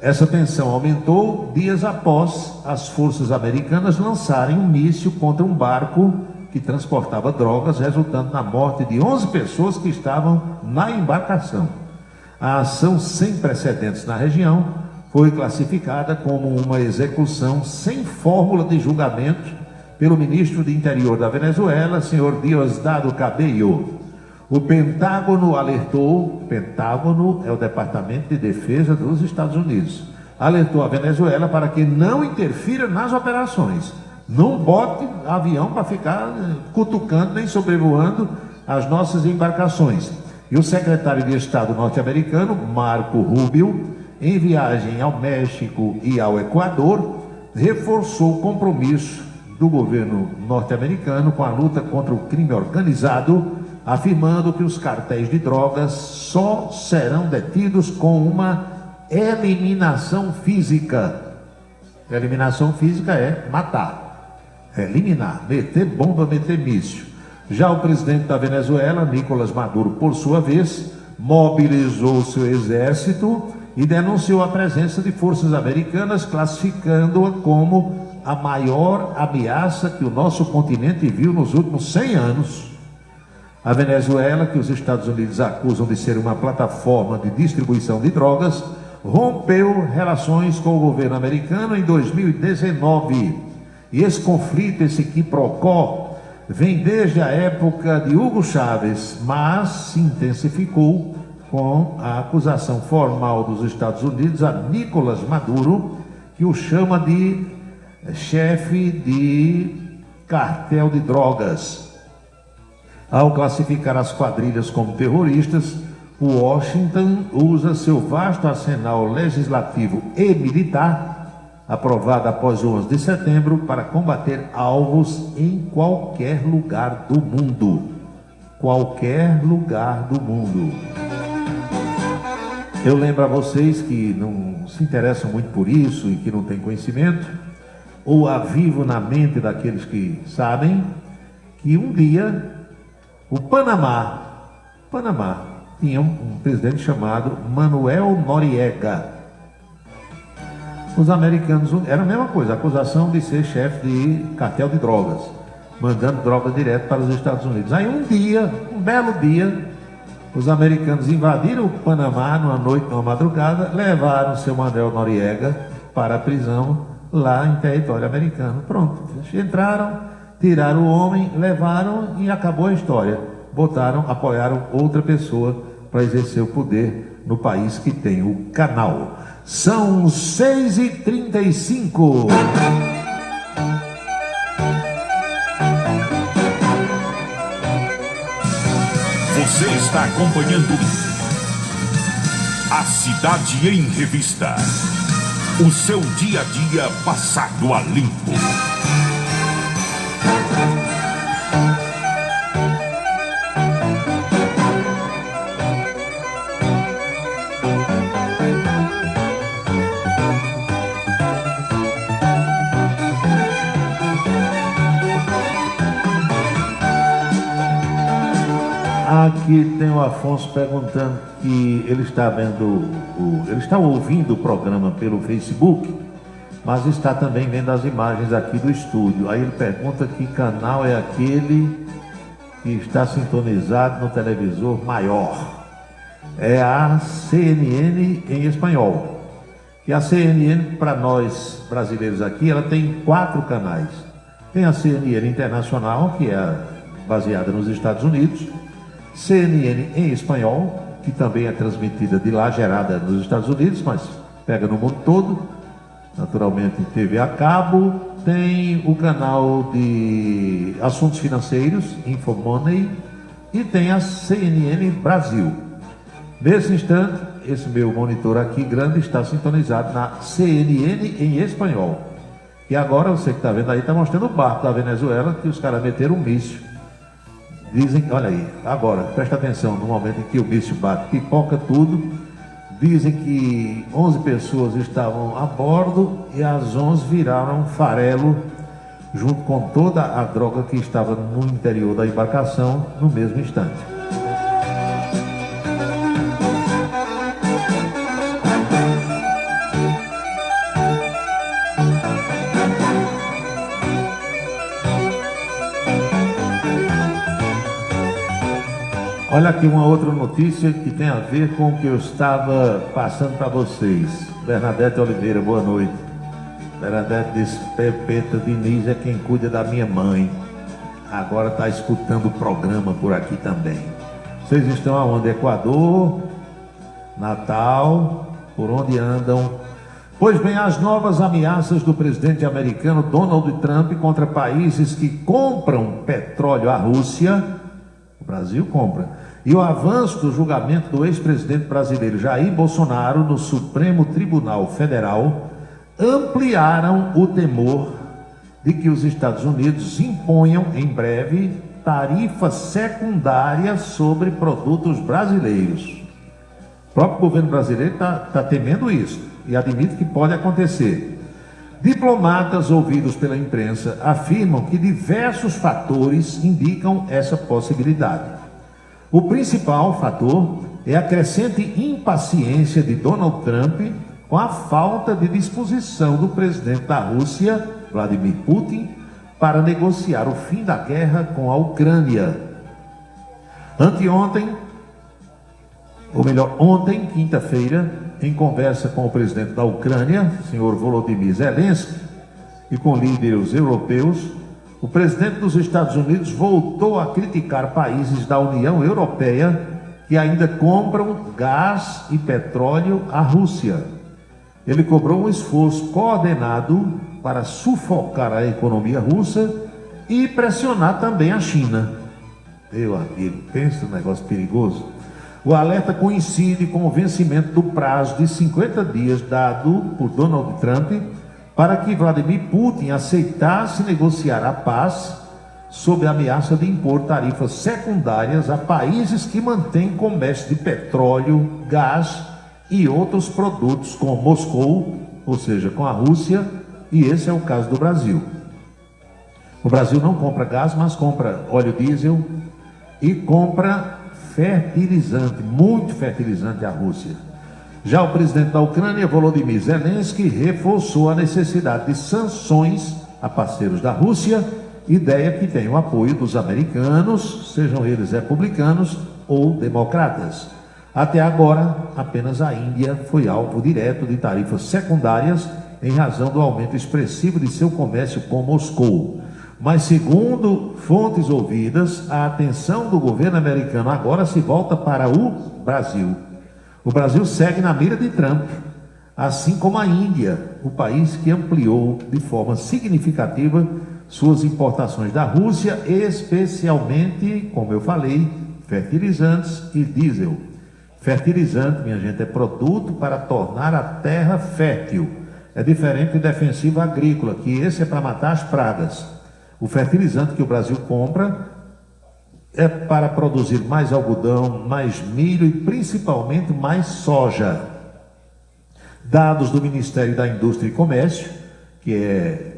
Essa tensão aumentou dias após as forças americanas lançarem um míssil contra um barco que transportava drogas, resultando na morte de 11 pessoas que estavam na embarcação. A ação sem precedentes na região foi classificada como uma execução sem fórmula de julgamento pelo ministro do Interior da Venezuela, senhor Diosdado Cabello. O Pentágono alertou, Pentágono é o Departamento de Defesa dos Estados Unidos, alertou a Venezuela para que não interfira nas operações. Não bote avião para ficar cutucando nem sobrevoando as nossas embarcações. E o secretário de Estado norte-americano, Marco Rubio, em viagem ao México e ao Equador, reforçou o compromisso do governo norte-americano com a luta contra o crime organizado, afirmando que os cartéis de drogas só serão detidos com uma eliminação física. Eliminação física é matar, eliminar, meter bomba, meter míssil. Já o presidente da Venezuela, Nicolás Maduro, por sua vez, mobilizou seu exército e denunciou a presença de forças americanas, classificando-a como a maior ameaça que o nosso continente viu nos últimos 100 anos. A Venezuela, que os Estados Unidos acusam de ser uma plataforma de distribuição de drogas, rompeu relações com o governo americano em 2019. E esse conflito, esse quiprocó, vem desde a época de Hugo Chávez, mas se intensificou com a acusação formal dos Estados Unidos a Nicolás Maduro, que o chama de chefe de cartel de drogas. Ao classificar as quadrilhas como terroristas, Washington usa seu vasto arsenal legislativo e militar, aprovado após o 11 de setembro, para combater alvos em qualquer lugar do mundo. qualquer lugar do mundo. Eu lembro a vocês que não se interessam muito por isso e que não têm conhecimento, ou avivo na mente daqueles que sabem, que um dia o Panamá tinha um presidente chamado Manuel Noriega. Os americanos, era a mesma coisa, acusação de ser chefe de cartel de drogas, mandando drogas direto para os Estados Unidos. Aí um belo dia, os americanos invadiram o Panamá numa noite, numa madrugada, levaram o seu Manuel Noriega para a prisão lá em território americano. Pronto, entraram, tiraram o homem, levaram e acabou a história. Apoiaram outra pessoa para exercer o poder no país que tem o canal. São 6h35. Você está acompanhando A Cidade em Revista. O seu dia a dia passado a limpo. Aqui tem o Afonso perguntando que ele está ele está ouvindo o programa pelo Facebook, mas está também vendo as imagens aqui do estúdio. Aí ele pergunta que canal é aquele que está sintonizado no televisor maior. É a CNN em espanhol. E a CNN, para nós brasileiros aqui, ela tem 4 canais. Tem a CNN Internacional, que é baseada nos Estados Unidos. CNN em espanhol, que também é transmitida de lá, gerada nos Estados Unidos, mas pega no mundo todo, naturalmente TV a cabo. Tem o canal de assuntos financeiros, Infomoney, e tem a CNN Brasil. Nesse instante, esse meu monitor aqui grande está sintonizado na CNN em espanhol. E agora, você que está vendo aí, está mostrando o barco da Venezuela, que os caras meteram um míssil. Dizem, olha aí, agora, presta atenção, no momento em que o míssil bate, pipoca tudo. Dizem que 11 pessoas estavam a bordo e as 11 viraram farelo, junto com toda a droga que estava no interior da embarcação no mesmo instante. Olha aqui uma outra notícia que tem a ver com o que eu estava passando para vocês. Bernadette Oliveira, boa noite. Bernadette diz: Pepeta Diniz é quem cuida da minha mãe. Agora está escutando o programa por aqui também. Vocês estão aonde? Equador, Natal, por onde andam? Pois bem, as novas ameaças do presidente americano Donald Trump contra países que compram petróleo à Rússia, o Brasil compra, e o avanço do julgamento do ex-presidente brasileiro Jair Bolsonaro no Supremo Tribunal Federal ampliaram o temor de que os Estados Unidos imponham em breve tarifas secundárias sobre produtos brasileiros. O próprio governo brasileiro está temendo isso e admite que pode acontecer. Diplomatas ouvidos pela imprensa afirmam que diversos fatores indicam essa possibilidade. O principal fator é a crescente impaciência de Donald Trump com a falta de disposição do presidente da Rússia, Vladimir Putin, para negociar o fim da guerra com a Ucrânia. Ontem, quinta-feira, em conversa com o presidente da Ucrânia, senhor Volodymyr Zelensky, e com líderes europeus, o presidente dos Estados Unidos voltou a criticar países da União Europeia que ainda compram gás e petróleo à Rússia. Ele cobrou um esforço coordenado para sufocar a economia russa e pressionar também a China. Meu amigo, pensa no negócio perigoso. O alerta coincide com o vencimento do prazo de 50 dias dado por Donald Trump para que Vladimir Putin aceitasse negociar a paz sob a ameaça de impor tarifas secundárias a países que mantêm comércio de petróleo, gás e outros produtos com Moscou, ou seja, com a Rússia, e esse é o caso do Brasil. O Brasil não compra gás, mas compra óleo diesel e compra fertilizante, muito fertilizante à Rússia. Já o presidente da Ucrânia, Volodymyr Zelensky, reforçou a necessidade de sanções a parceiros da Rússia, ideia que tem o apoio dos americanos, sejam eles republicanos ou democratas. Até agora, apenas a Índia foi alvo direto de tarifas secundárias em razão do aumento expressivo de seu comércio com Moscou. Mas, segundo fontes ouvidas, a atenção do governo americano agora se volta para o Brasil. O Brasil segue na mira de Trump, assim como a Índia, o país que ampliou de forma significativa suas importações da Rússia, especialmente, como eu falei, fertilizantes e diesel. Fertilizante, minha gente, é produto para tornar a terra fértil. É diferente do defensivo agrícola, que esse é para matar as pragas. O fertilizante que o Brasil compra é para produzir mais algodão, mais milho e principalmente mais soja. Dados do Ministério da Indústria e Comércio, que é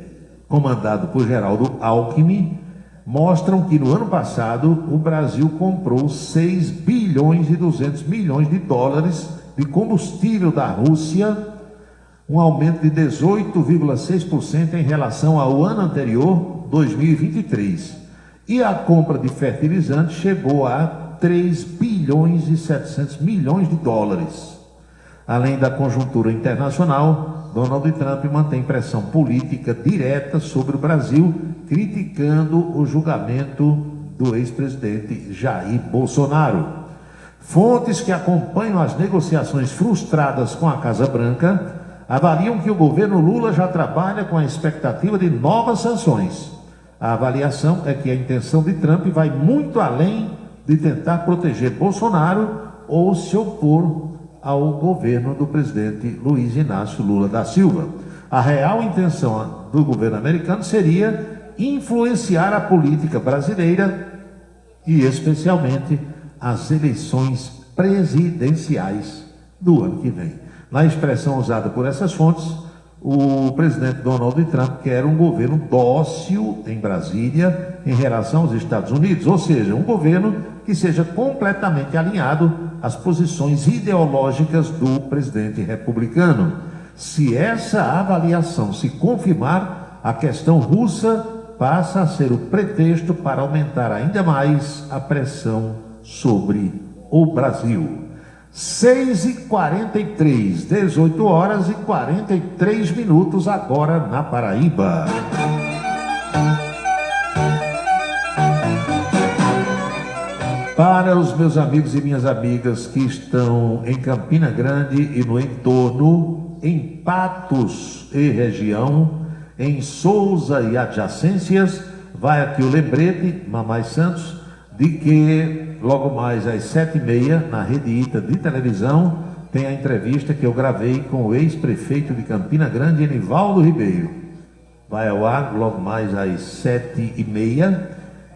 comandado por Geraldo Alckmin, mostram que no ano passado o Brasil comprou 6 bilhões e 200 milhões de dólares de combustível da Rússia, um aumento de 18,6% em relação ao ano anterior, 2023. E a compra de fertilizantes chegou a 3 bilhões e 700 milhões de dólares. Além da conjuntura internacional, Donald Trump mantém pressão política direta sobre o Brasil, criticando o julgamento do ex-presidente Jair Bolsonaro. Fontes que acompanham as negociações frustradas com a Casa Branca avaliam que o governo Lula já trabalha com a expectativa de novas sanções. A avaliação é que a intenção de Trump vai muito além de tentar proteger Bolsonaro ou se opor ao governo do presidente Luiz Inácio Lula da Silva. A real intenção do governo americano seria influenciar a política brasileira e especialmente as eleições presidenciais do ano que vem. Na expressão usada por essas fontes, o presidente Donald Trump quer um governo dócil em Brasília em relação aos Estados Unidos, ou seja, um governo que seja completamente alinhado às posições ideológicas do presidente republicano. Se essa avaliação se confirmar, a questão russa passa a ser o pretexto para aumentar ainda mais a pressão sobre o Brasil. 6h43, 18 horas e 43 minutos agora na Paraíba. Para os meus amigos e minhas amigas que estão em Campina Grande e no entorno, em Patos e região, em Souza e adjacências, vai aqui o lembrete, Mamãe Santos, de que logo mais às 7h30, na Rede Ita de televisão, tem a entrevista que eu gravei com o ex-prefeito de Campina Grande, Enivaldo Ribeiro. Vai ao ar logo mais às 7h30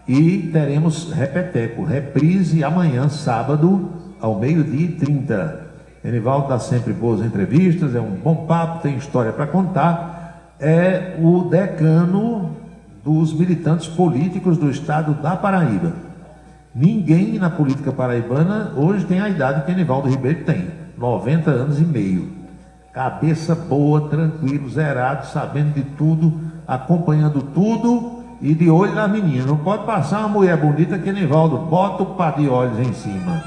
e teremos repeteco, reprise amanhã, sábado, ao 12h30. Enivaldo dá sempre boas entrevistas, é um bom papo, tem história para contar. É o decano dos militantes políticos do estado da Paraíba. Ninguém na política paraibana hoje tem a idade que Enivaldo Ribeiro tem, 90 anos e meio. Cabeça boa, tranquilo, zerado, sabendo de tudo, acompanhando tudo e de olho na menina. Não pode passar uma mulher bonita que Enivaldo bota o par de olhos em cima.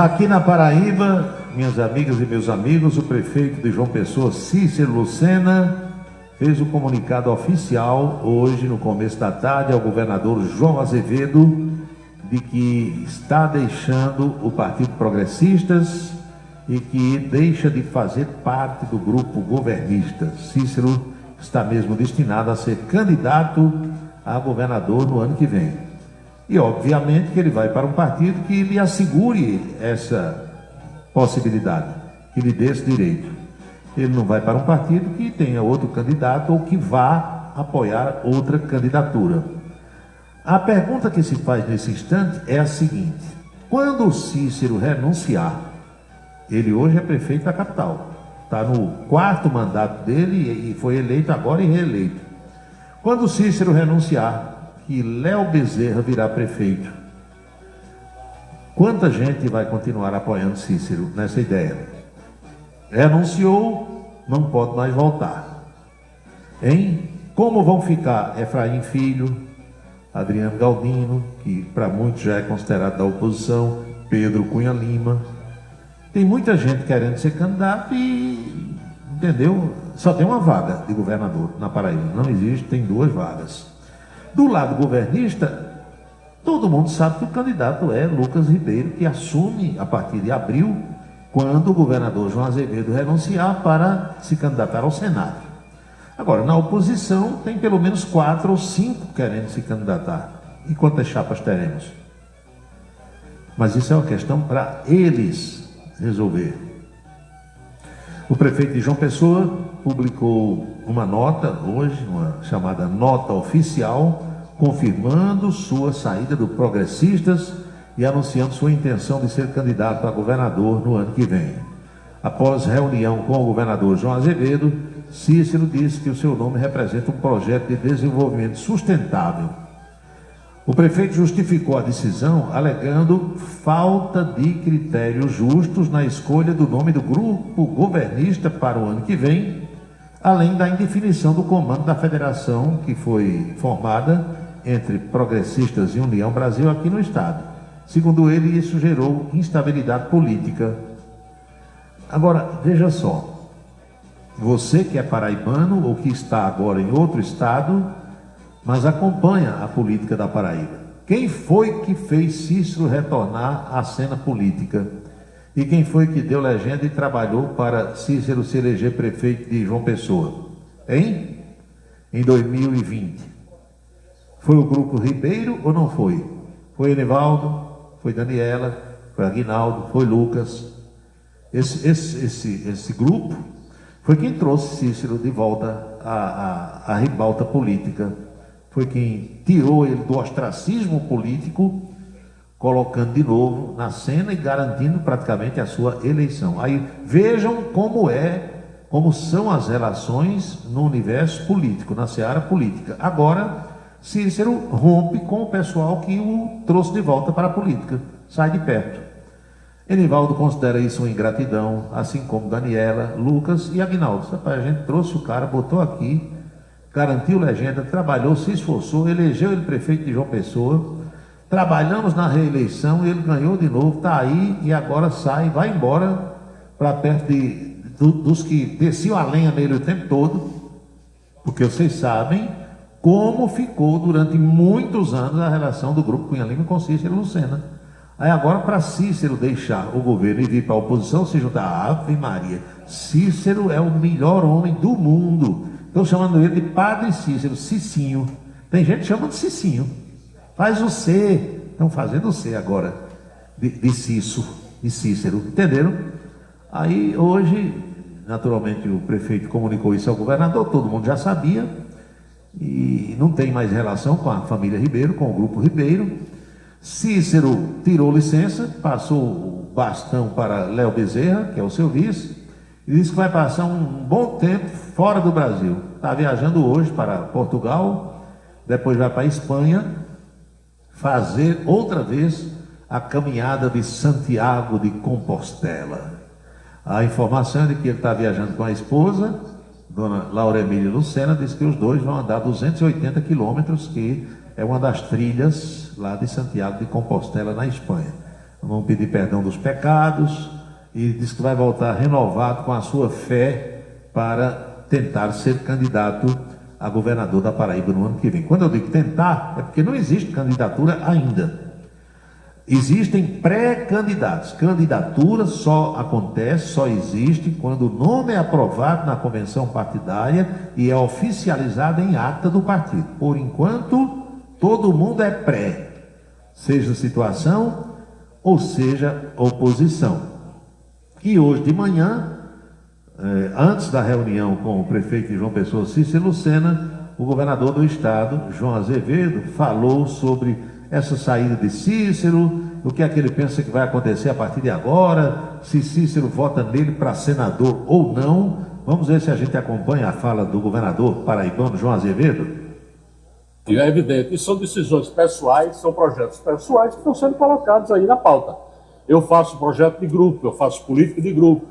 Aqui na Paraíba, minhas amigas e meus amigos, o prefeito de João Pessoa, Cícero Lucena, fez o comunicado oficial hoje, no começo da tarde, ao governador João Azevedo, de que está deixando o Partido Progressistas e que deixa de fazer parte do grupo governista. Cícero está mesmo destinado a ser candidato a governador no ano que vem. E obviamente que ele vai para um partido que lhe assegure essa possibilidade, que lhe dê esse direito. Ele não vai para um partido que tenha outro candidato ou que vá apoiar outra candidatura. A pergunta que se faz nesse instante é a seguinte: quando o Cícero renunciar, ele hoje é prefeito da capital, está no 4º mandato dele e foi eleito agora e reeleito. Quando o Cícero renunciar, que Léo Bezerra virá prefeito, quanta gente vai continuar apoiando Cícero nessa ideia? Renunciou, não pode mais voltar. Hein? Como vão ficar Efraim Filho, Adriano Galdino, que para muitos já é considerado da oposição, Pedro Cunha Lima? Tem muita gente querendo ser candidato e, entendeu? Só tem uma vaga de governador na Paraíba. Não existe, tem 2 vagas. Do lado governista, todo mundo sabe que o candidato é Lucas Ribeiro, que assume a partir de abril, quando o governador João Azevedo renunciar para se candidatar ao Senado. Agora, na oposição, tem pelo menos 4 ou 5 querendo se candidatar. E quantas chapas teremos? Mas isso é uma questão para eles resolver. O prefeito de João Pessoa publicou uma nota hoje, uma chamada nota oficial, confirmando sua saída do Progressistas e anunciando sua intenção de ser candidato a governador no ano que vem. Após reunião com o governador João Azevedo, Cícero disse que o seu nome representa um projeto de desenvolvimento sustentável. O prefeito justificou a decisão alegando falta de critérios justos na escolha do nome do grupo governista para o ano que vem, além da indefinição do comando da federação que foi formada entre Progressistas e União Brasil aqui no estado. Segundo ele, isso gerou instabilidade política. Agora, veja só, você que é paraibano ou que está agora em outro estado, mas acompanha a política da Paraíba. Quem foi que fez Cícero retornar à cena política? E quem foi que deu legenda e trabalhou para Cícero se eleger prefeito de João Pessoa? Hein? Em 2020. Foi o grupo Ribeiro ou não foi? Foi Enivaldo, foi Daniela, foi Aguinaldo, foi Lucas. Esse grupo foi quem trouxe Cícero de volta à ribalta política. Foi quem tirou ele do ostracismo político, colocando de novo na cena e garantindo praticamente a sua eleição. Aí vejam como são as relações no universo político, na seara política. Agora, Cícero rompe com o pessoal que o trouxe de volta para a política, sai de perto. Enivaldo considera isso uma ingratidão, assim como Daniela, Lucas e Aguinaldo. A gente trouxe o cara, botou aqui, garantiu legenda, trabalhou, se esforçou, elegeu ele prefeito de João Pessoa, trabalhamos na reeleição, ele ganhou de novo, está aí e agora sai, vai embora para perto dos que desciam a lenha nele o tempo todo, porque vocês sabem como ficou durante muitos anos a relação do grupo Cunha Lima com Cícero Lucena. Aí agora, para Cícero deixar o governo e vir para a oposição, se juntar a Ave Maria, Cícero é o melhor homem do mundo. Estão chamando ele de Padre Cícero, Cicinho. Tem gente chamando de Cicinho. Faz o C. Estão fazendo o C agora, de Cícero. Entenderam? Aí hoje, naturalmente, o prefeito comunicou isso ao governador, todo mundo já sabia. E não tem mais relação com a família Ribeiro, com o grupo Ribeiro. Cícero tirou licença, passou o bastão para Léo Bezerra, que é o seu vice, e disse que vai passar um bom tempo fora do Brasil. Está viajando hoje para Portugal, depois vai para a Espanha, fazer outra vez a caminhada de Santiago de Compostela. A informação é de que ele está viajando com a esposa, Dona Laura Emília Lucena, diz que os dois vão andar 280 quilômetros, que é uma das trilhas lá de Santiago de Compostela, na Espanha. Vão pedir perdão dos pecados e diz que vai voltar renovado com a sua fé para tentar ser candidato a governador da Paraíba no ano que vem. Quando eu digo tentar, é porque não existe candidatura ainda. Existem pré-candidatos. Candidatura só acontece, só existe quando o nome é aprovado na convenção partidária e é oficializado em ata do partido. Por enquanto, todo mundo é pré, seja situação ou seja oposição. E hoje de manhã, antes da reunião com o prefeito de João Pessoa, Cícero Lucena, o governador do estado, João Azevedo, falou sobre essa saída de Cícero, o que é que ele pensa que vai acontecer a partir de agora, se Cícero vota nele para senador ou não. Vamos ver se a gente acompanha a fala do governador paraibano João Azevedo. É evidente, são decisões pessoais, são projetos pessoais que estão sendo colocados aí na pauta. Eu faço projeto de grupo, eu faço política de grupo.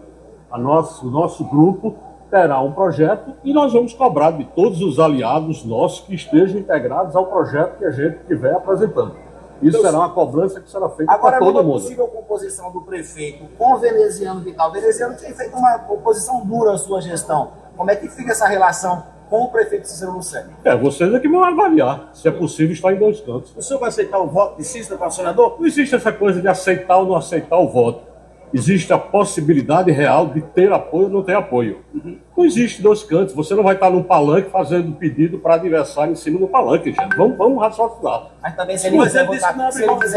O nosso grupo terá um projeto e nós vamos cobrar de todos os aliados nossos que estejam integrados ao projeto que a gente estiver apresentando. Isso será uma cobrança que será feita para todo mundo. Agora, a possível composição do prefeito com o Veneziano Vital. O Veneziano tem feito uma oposição dura à sua gestão. Como é que fica essa relação com o prefeito Cícero Lucena? Vocês é que vão avaliar se é possível estar em dois cantos. O senhor vai aceitar o voto de Cícero para senador? Não existe essa coisa de aceitar ou não aceitar o voto. Existe a possibilidade real de ter apoio ou não ter apoio. Não existe dois cantos. Você não vai estar num palanque fazendo pedido para adversário em cima do palanque, gente. Vamos raciocinar. Mas também se ele quiser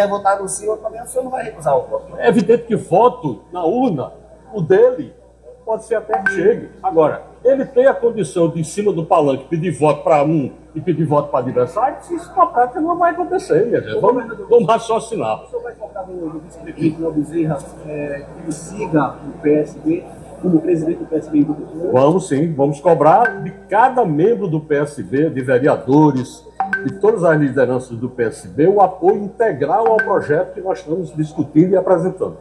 votar no senhor, também o senhor não vai recusar o voto. É evidente que voto na urna, o dele, pode ser até que chegue. Agora, ele tem a condição de, em cima do palanque, pedir voto para um e pedir voto para adversário, isso na prática não vai acontecer, minha gente. Vamos raciocinar. O senhor vai cobrar do vice-prefeito Léo Bezerra que ele siga o PSB como presidente do PSB? Vamos sim, vamos cobrar de cada membro do PSB, de vereadores, de todas as lideranças do PSB, o apoio integral ao projeto que nós estamos discutindo e apresentando.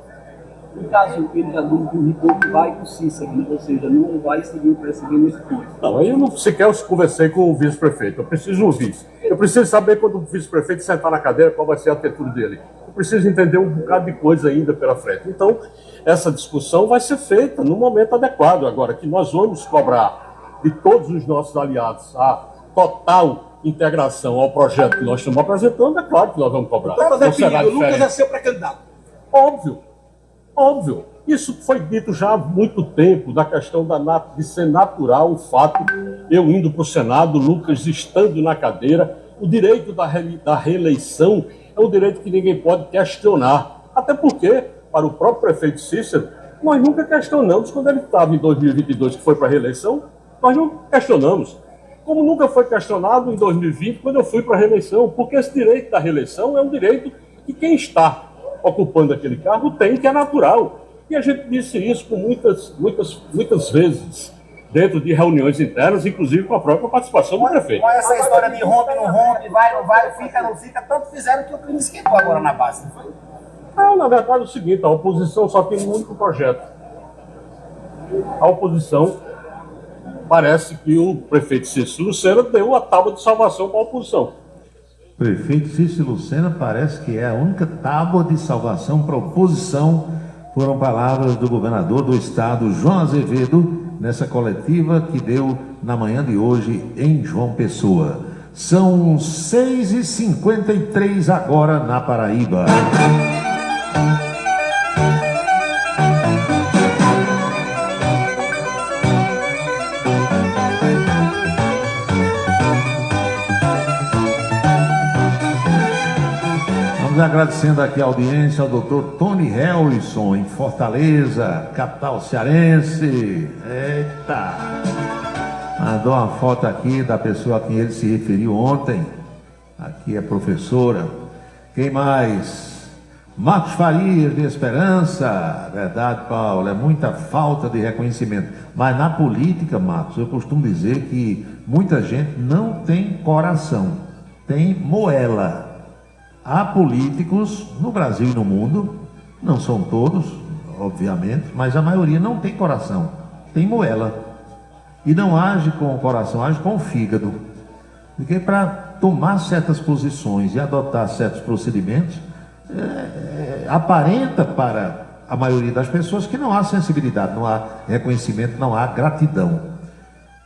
No caso, ele já indicou que vai com o Cícero, ou seja, não vai seguir o PSB nesse ponto. Não, eu não sequer conversei com o vice-prefeito, eu preciso ouvir. Eu preciso saber quando o vice-prefeito sentar na cadeira qual vai ser a atitude dele. Eu preciso entender um bocado de coisa ainda pela frente. Então, essa discussão vai ser feita no momento adequado. Agora, que nós vamos cobrar de todos os nossos aliados a total integração ao projeto que nós estamos apresentando, é claro que nós vamos cobrar. O Lucas é seu pré-candidato. Óbvio. Isso foi dito já há muito tempo, da questão de ser natural o fato, eu indo para o Senado, Lucas estando na cadeira, o direito da reeleição é um direito que ninguém pode questionar. Até porque, para o próprio prefeito Cícero, nós nunca questionamos quando ele estava em 2022, que foi para a reeleição, nós não questionamos. Como nunca foi questionado em 2020, quando eu fui para a reeleição, porque esse direito da reeleição é um direito que quem está ocupando aquele cargo tem, que é natural. E a gente disse isso com muitas vezes, dentro de reuniões internas, inclusive com a própria participação do prefeito. Com essa história de rompe, não rompe, vai, não vai, fica, não fica, tanto fizeram que o crime esquentou agora na base, não foi? Na verdade é o seguinte, a oposição só tem um único projeto. A oposição, parece que o prefeito Cícero Lucena deu a tábua de salvação para a oposição. Prefeito Cícero Lucena parece que é a única tábua de salvação para a oposição, foram palavras do governador do estado, João Azevedo, nessa coletiva que deu na manhã de hoje em João Pessoa. São 6h53 agora na Paraíba. Agradecendo aqui a audiência ao doutor Tony Harrison, em Fortaleza, capital cearense. Eita! Mandou uma foto aqui da pessoa a quem ele se referiu ontem. Aqui é professora. Quem mais? Marcos Farias, de Esperança. Verdade, Paulo, é muita falta de reconhecimento. Mas na política, Marcos, eu costumo dizer que muita gente não tem coração, tem moela. Há políticos no Brasil e no mundo, não são todos, obviamente, mas a maioria não tem coração, tem moela. E não age com o coração, age com o fígado. Porque para tomar certas posições e adotar certos procedimentos, aparenta para a maioria das pessoas que não há sensibilidade, não há reconhecimento, não há gratidão.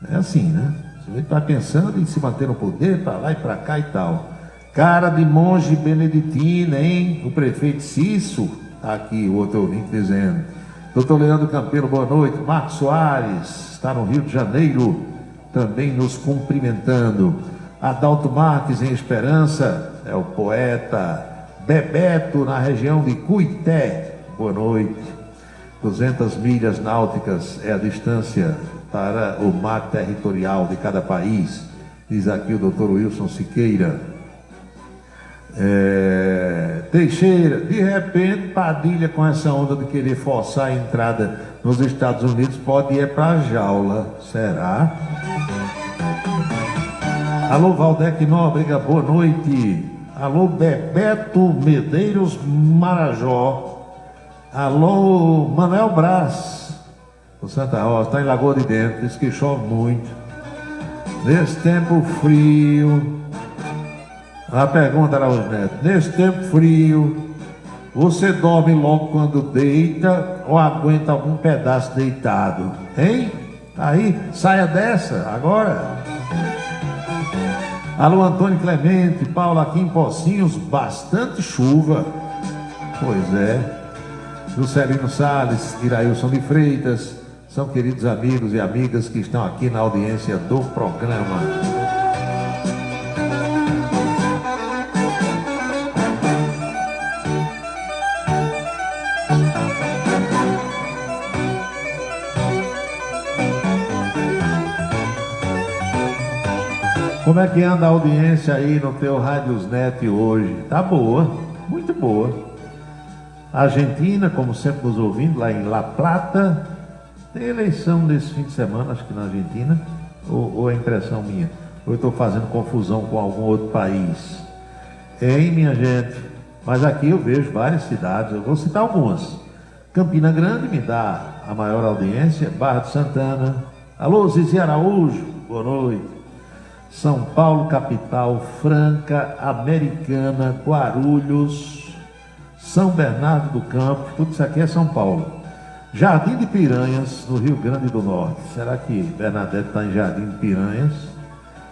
É assim, né? Você está pensando em se manter no poder, para lá e para cá e tal. Cara de monge beneditina, hein? O prefeito Cício, tá aqui o outro ouvinte dizendo. Doutor Leandro Campelo, boa noite. Marcos Soares, está no Rio de Janeiro, também nos cumprimentando. Adalto Marques, em Esperança, é o poeta. Bebeto, na região de Cuité, boa noite. 200 milhas náuticas é a distância para o mar territorial de cada país, diz aqui o doutor Wilson Siqueira. Teixeira, de repente, Padilha, com essa onda de querer forçar a entrada nos Estados Unidos, pode ir para a jaula, será? Alô, Valdec Nóbrega, boa noite. Alô, Bebeto Medeiros Marajó. Alô, Manuel Brás, o Santa Rosa, está em Lagoa de Dentro, diz que chove muito. Nesse tempo frio, a pergunta era hoje, Neto, nesse tempo frio, você dorme logo quando deita ou aguenta algum pedaço deitado? Hein? Aí, saia dessa, agora. Alô, Antônio Clemente, Paulo aqui em Pocinhos, bastante chuva. Pois é. Juscelino Salles, Irailson de Freitas, são queridos amigos e amigas que estão aqui na audiência do programa. Como é que anda a audiência aí no teu Radiosnet hoje? Tá boa, muito boa. Argentina, como sempre nos ouvindo, lá em La Plata. Tem eleição nesse fim de semana, acho que na Argentina, ou é impressão minha? Ou eu estou fazendo confusão com algum outro país? Hein, minha gente? Mas aqui eu vejo várias cidades, eu vou citar algumas. Campina Grande me dá a maior audiência, Barra de Santana. Alô, Zizi Araújo, boa noite. São Paulo, capital, Franca, Americana, Guarulhos, São Bernardo do Campo, tudo isso aqui é São Paulo. Jardim de Piranhas, no Rio Grande do Norte. Será que Bernadette está em Jardim de Piranhas?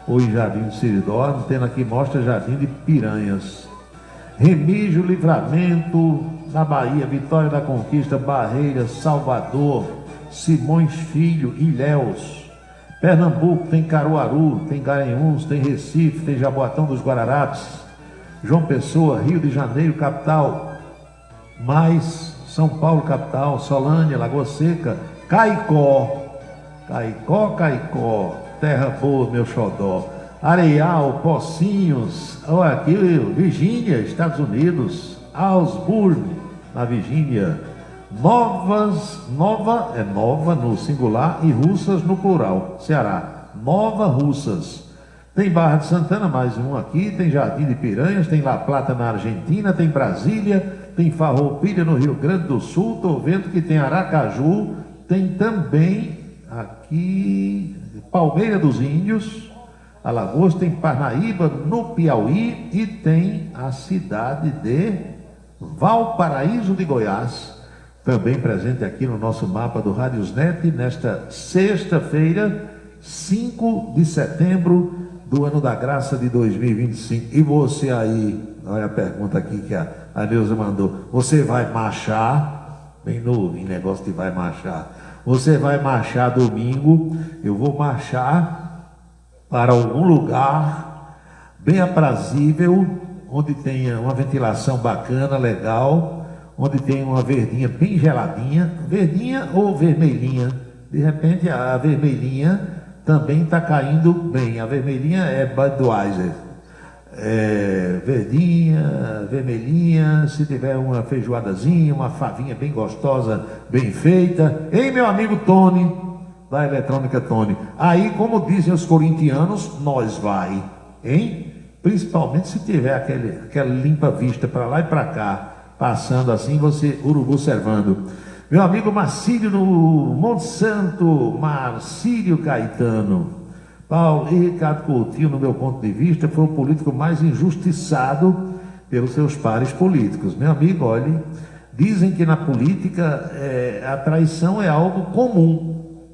Ou em Jardim de Siridó? Não tendo aqui, mostra Jardim de Piranhas. Remígio, Livramento, na Bahia, Vitória da Conquista, Barreiras, Salvador, Simões Filho, Ilhéus. Pernambuco tem Caruaru, tem Garanhuns, tem Recife, tem Jaboatão dos Guararapes, João Pessoa, Rio de Janeiro, capital. Mais São Paulo, capital, Solânia, Lagoa Seca, Caicó, terra boa, meu xodó, Areal, Pocinhos, olha aqui, Virgínia, Estados Unidos, Augsburg, na Virgínia, nova no singular e Russas no plural, Ceará, Nova Russas. Tem Barra de Santana, mais um aqui, tem Jardim de Piranhas, tem La Plata na Argentina, tem Brasília, tem Farroupilha no Rio Grande do Sul, estou vendo que tem Aracaju, tem também aqui Palmeira dos Índios, Alagoas, tem Parnaíba no Piauí e tem a cidade de Valparaíso de Goiás, também presente aqui no nosso mapa do Radiosnet, nesta sexta-feira, 5 de setembro do ano da graça de 2025. E você aí, olha a pergunta aqui que a Neuza mandou, você vai marchar? Bem novo, em negócio de vai marchar. Você vai marchar domingo, eu vou marchar para algum lugar bem aprazível, onde tenha uma ventilação bacana, legal, onde tem uma verdinha bem geladinha, verdinha ou vermelhinha. De repente a vermelhinha também está caindo bem. A vermelhinha é Budweiser. Verdinha, vermelhinha, se tiver uma feijoadazinha, uma favinha bem gostosa, bem feita. Ei, meu amigo Tony, da Eletrônica Tony. Aí, como dizem os corintianos, nós vai, hein? Principalmente se tiver aquela limpa vista para lá e para cá, passando assim, você, urubu servando. Meu amigo Marcílio no Monte Santo, Marcílio Caetano. Paulo e Ricardo Coutinho, no meu ponto de vista, foi o político mais injustiçado pelos seus pares políticos. Meu amigo, olhe, dizem que na política a traição é algo comum,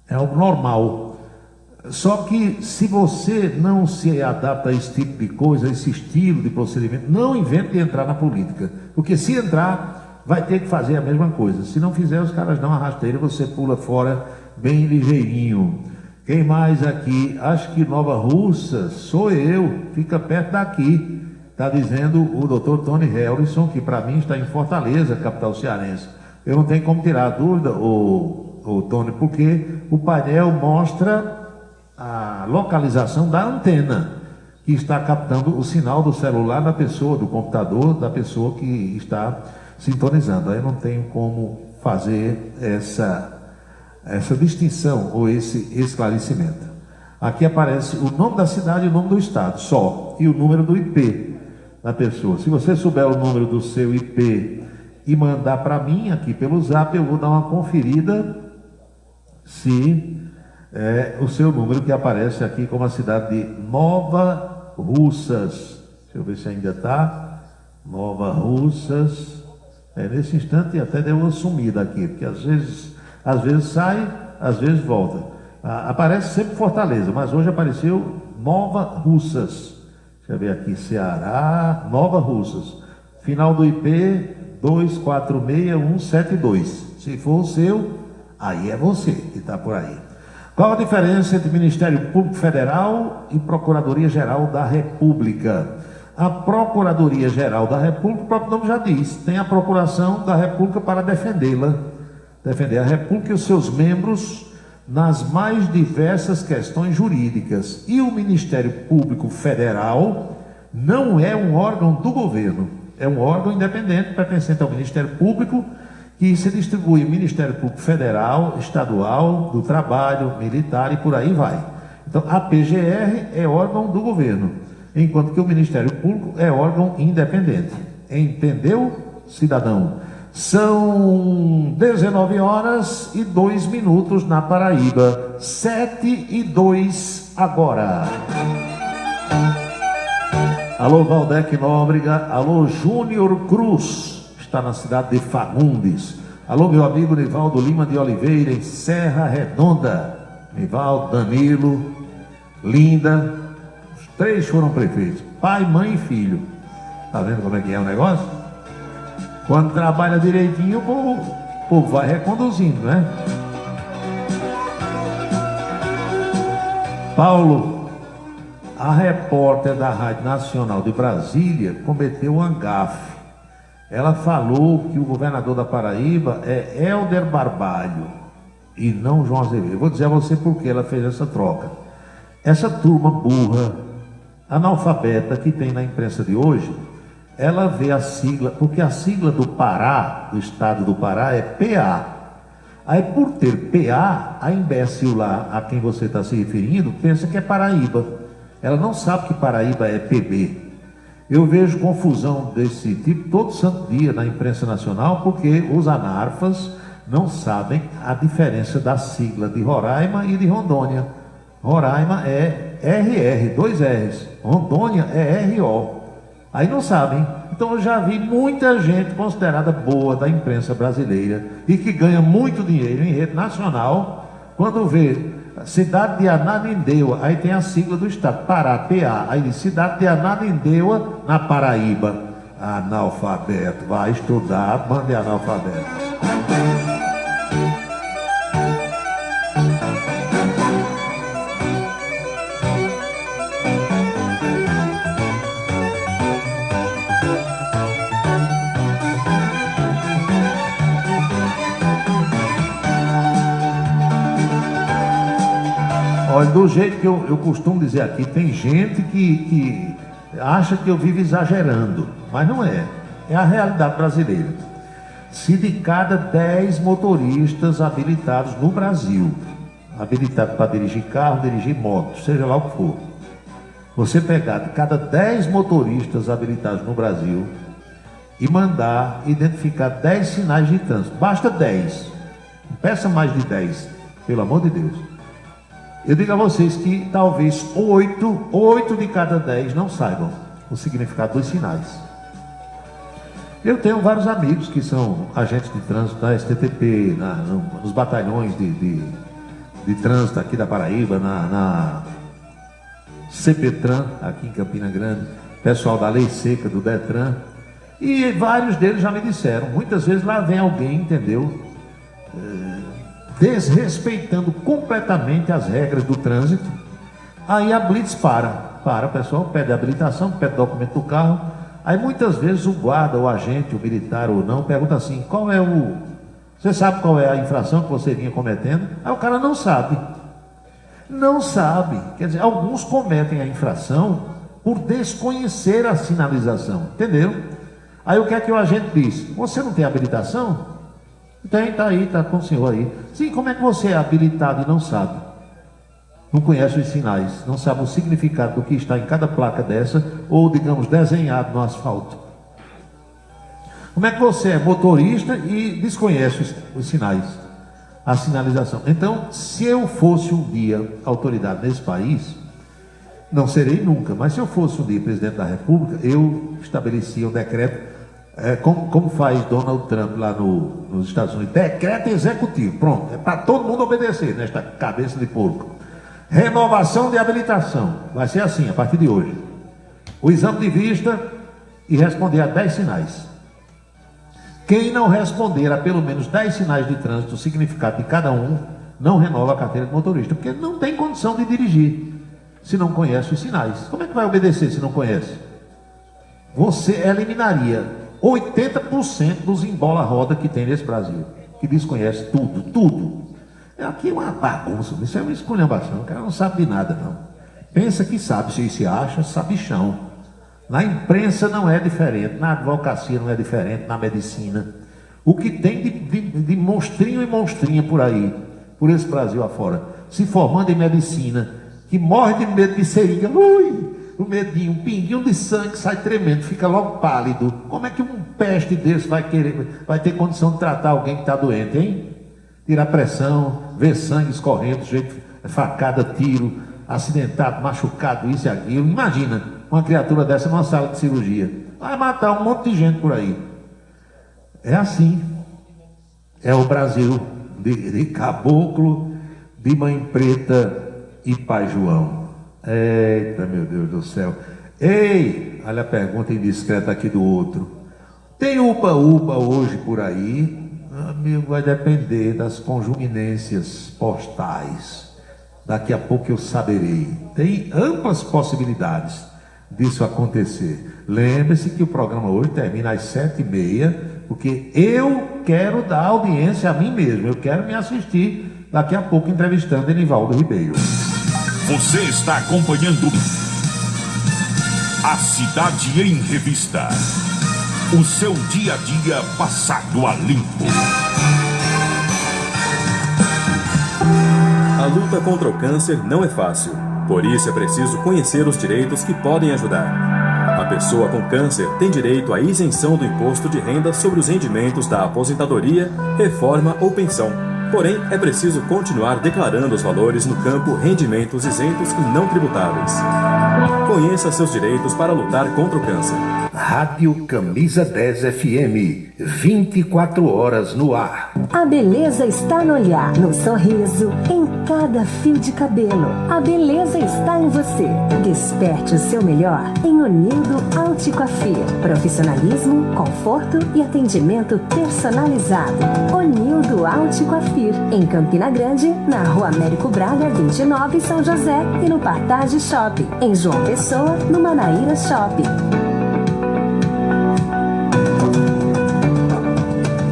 é algo normal. Só que se você não se adapta a esse tipo de coisa, a esse estilo de procedimento, não invente de entrar na política. Porque se entrar, vai ter que fazer a mesma coisa. Se não fizer, os caras dão uma rasteira e você pula fora bem ligeirinho. Quem mais aqui? Acho que Nova Russa, sou eu, fica perto daqui. Está dizendo o Dr. Tony Helrison, que para mim está em Fortaleza, capital cearense. Eu não tenho como tirar a dúvida, o Tony, porque o painel mostra a localização da antena que está captando o sinal do celular da pessoa, do computador, da pessoa que está sintonizando. Aí não tenho como fazer essa distinção ou esse esclarecimento. Aqui aparece o nome da cidade e o nome do estado, só, e o número do IP da pessoa. Se você souber o número do seu IP e mandar para mim aqui pelo Zap, eu vou dar uma conferida se o seu número que aparece aqui como a cidade de Nova Russas. Deixa eu ver se ainda está. Nova Russas. Nesse instante até deu uma sumida aqui, porque às vezes sai, às vezes volta. Aparece sempre Fortaleza, mas hoje apareceu Nova Russas. Deixa eu ver aqui, Ceará, Nova Russas. Final do IP 246172. Se for o seu, aí é você que está por aí. Qual a diferença entre Ministério Público Federal e Procuradoria-Geral da República? A Procuradoria-Geral da República, o próprio nome já diz, tem a Procuração da República para defendê-la, defender a República e os seus membros nas mais diversas questões jurídicas. E o Ministério Público Federal não é um órgão do governo, é um órgão independente pertencente ao Ministério Público, que se distribui em Ministério Público Federal, Estadual, do Trabalho, Militar e por aí vai. Então, a PGR é órgão do governo, enquanto que o Ministério Público é órgão independente. Entendeu, cidadão? São 19h02 na Paraíba, 7h02 agora. Alô, Valdec Nóbrega, alô, Júnior Cruz. Está na cidade de Fagundes. Alô, meu amigo Nivaldo Lima de Oliveira, em Serra Redonda. Nivaldo, Danilo, Linda, os três foram prefeitos, pai, mãe e filho. Tá vendo como é que é o negócio? Quando trabalha direitinho, o povo vai reconduzindo, né? Paulo, a repórter da Rádio Nacional de Brasília cometeu um gafe. Ela falou que o governador da Paraíba é Helder Barbalho e não João Azevedo. Eu vou dizer a você por que ela fez essa troca. Essa turma burra, analfabeta que tem na imprensa de hoje, ela vê a sigla, porque a sigla do Pará, do estado do Pará, é PA. Aí por ter PA, a imbecil lá a quem você está se referindo pensa que é Paraíba. Ela não sabe que Paraíba é PB. Eu vejo confusão desse tipo todo santo dia na imprensa nacional, porque os anarfas não sabem a diferença da sigla de Roraima e de Rondônia. Roraima é RR, 2 R's. Rondônia é RO. Aí não sabem. Então eu já vi muita gente considerada boa da imprensa brasileira e que ganha muito dinheiro em rede nacional, quando vê cidade de Ananindeua, aí tem a sigla do estado, Pará, PA, aí diz cidade de Ananindeua, na Paraíba. Analfabeto, vai estudar, mande analfabeto. Olha, do jeito que eu costumo dizer aqui, tem gente que acha que eu vivo exagerando, mas não é. É a realidade brasileira. Se de cada 10 motoristas habilitados no Brasil, habilitados para dirigir carro, dirigir moto, seja lá o que for, você pegar de cada 10 motoristas habilitados no Brasil e mandar identificar 10 sinais de trânsito, basta 10, não peça mais de 10, pelo amor de Deus. Eu digo a vocês que talvez 8 de cada 10 não saibam o significado dos sinais. Eu tenho vários amigos que são agentes de trânsito da STTP, nos batalhões de de trânsito aqui da Paraíba, na CPTran, aqui em Campina Grande, pessoal da Lei Seca, do Detran, e vários deles já me disseram, muitas vezes lá vem alguém, entendeu, desrespeitando completamente as regras do trânsito, aí a Blitz para, pessoal, pede habilitação, pede documento do carro, aí muitas vezes o guarda, o agente, o militar ou não, pergunta assim, você sabe qual é a infração que você vinha cometendo? Aí o cara não sabe, quer dizer, alguns cometem a infração por desconhecer a sinalização, entendeu? Aí o que é que o agente diz? Você não tem habilitação? Tem, tá aí, tá com o senhor aí. Sim, como é que você é habilitado e não sabe? Não conhece os sinais, não sabe o significado do que está em cada placa dessa, ou, digamos, desenhado no asfalto. Como é que você é motorista e desconhece os sinais, a sinalização? Então, se eu fosse um dia autoridade nesse país, não serei nunca, mas se eu fosse um dia presidente da República, eu estabelecia um decreto, como faz Donald Trump lá nos Estados Unidos, decreto executivo, pronto, é para todo mundo obedecer nesta cabeça de porco. Renovação de habilitação, vai ser assim a partir de hoje. O exame de vista e responder a 10 sinais. Quem não responder a pelo menos 10 sinais de trânsito, o significado de cada um, não renova a carteira de motorista, porque não tem condição de dirigir se não conhece os sinais. Como é que vai obedecer se não conhece? Você eliminaria 80% dos embola-roda que tem nesse Brasil, que desconhece tudo. Aqui é uma bagunça, isso é uma esculhambação, o cara não sabe de nada, não. Pensa que sabe, se acha sabichão. Na imprensa não é diferente, na advocacia não é diferente, na medicina. O que tem de monstrinho e monstrinha por aí, por esse Brasil afora, se formando em medicina, que morre de medo de seringa, o medinho, um pinguinho de sangue sai tremendo, fica logo pálido. Como é que um peste desse vai ter condição de tratar alguém que está doente, hein? Tirar pressão, ver sangue escorrendo, jeito, facada, tiro, acidentado, machucado, isso e aquilo. Imagina uma criatura dessa numa sala de cirurgia. Vai matar um monte de gente por aí. É assim. É o Brasil de caboclo, de mãe preta e pai João. Eita, meu Deus do céu. Ei, olha a pergunta indiscreta aqui do outro. Tem upa-upa hoje por aí? Amigo, vai depender das conjuminências postais. Daqui a pouco eu saberei. Tem amplas possibilidades disso acontecer. Lembre-se que o programa hoje termina às 7h30, porque eu quero dar audiência a mim mesmo. Eu quero me assistir daqui a pouco entrevistando Enivaldo Ribeiro. Você está acompanhando A Cidade em Revista. O seu dia a dia passado a limpo. A luta contra o câncer não é fácil. Por isso é preciso conhecer os direitos que podem ajudar. A pessoa com câncer tem direito à isenção do imposto de renda sobre os rendimentos da aposentadoria, reforma ou pensão. Porém, é preciso continuar declarando os valores no campo rendimentos isentos e não tributáveis. Conheça seus direitos para lutar contra o câncer. Rádio Camisa 10 FM, 24 horas no ar. A beleza está no olhar, no sorriso, em cada fio de cabelo. A beleza está em você. Desperte o seu melhor em Unildo Alticoafir. Profissionalismo, conforto e atendimento personalizado. Unildo Alticoafir, em Campina Grande, na Rua Américo Braga, 29, São José, e no Partage Shopping, em João Pessoa, no Manaíra Shopping.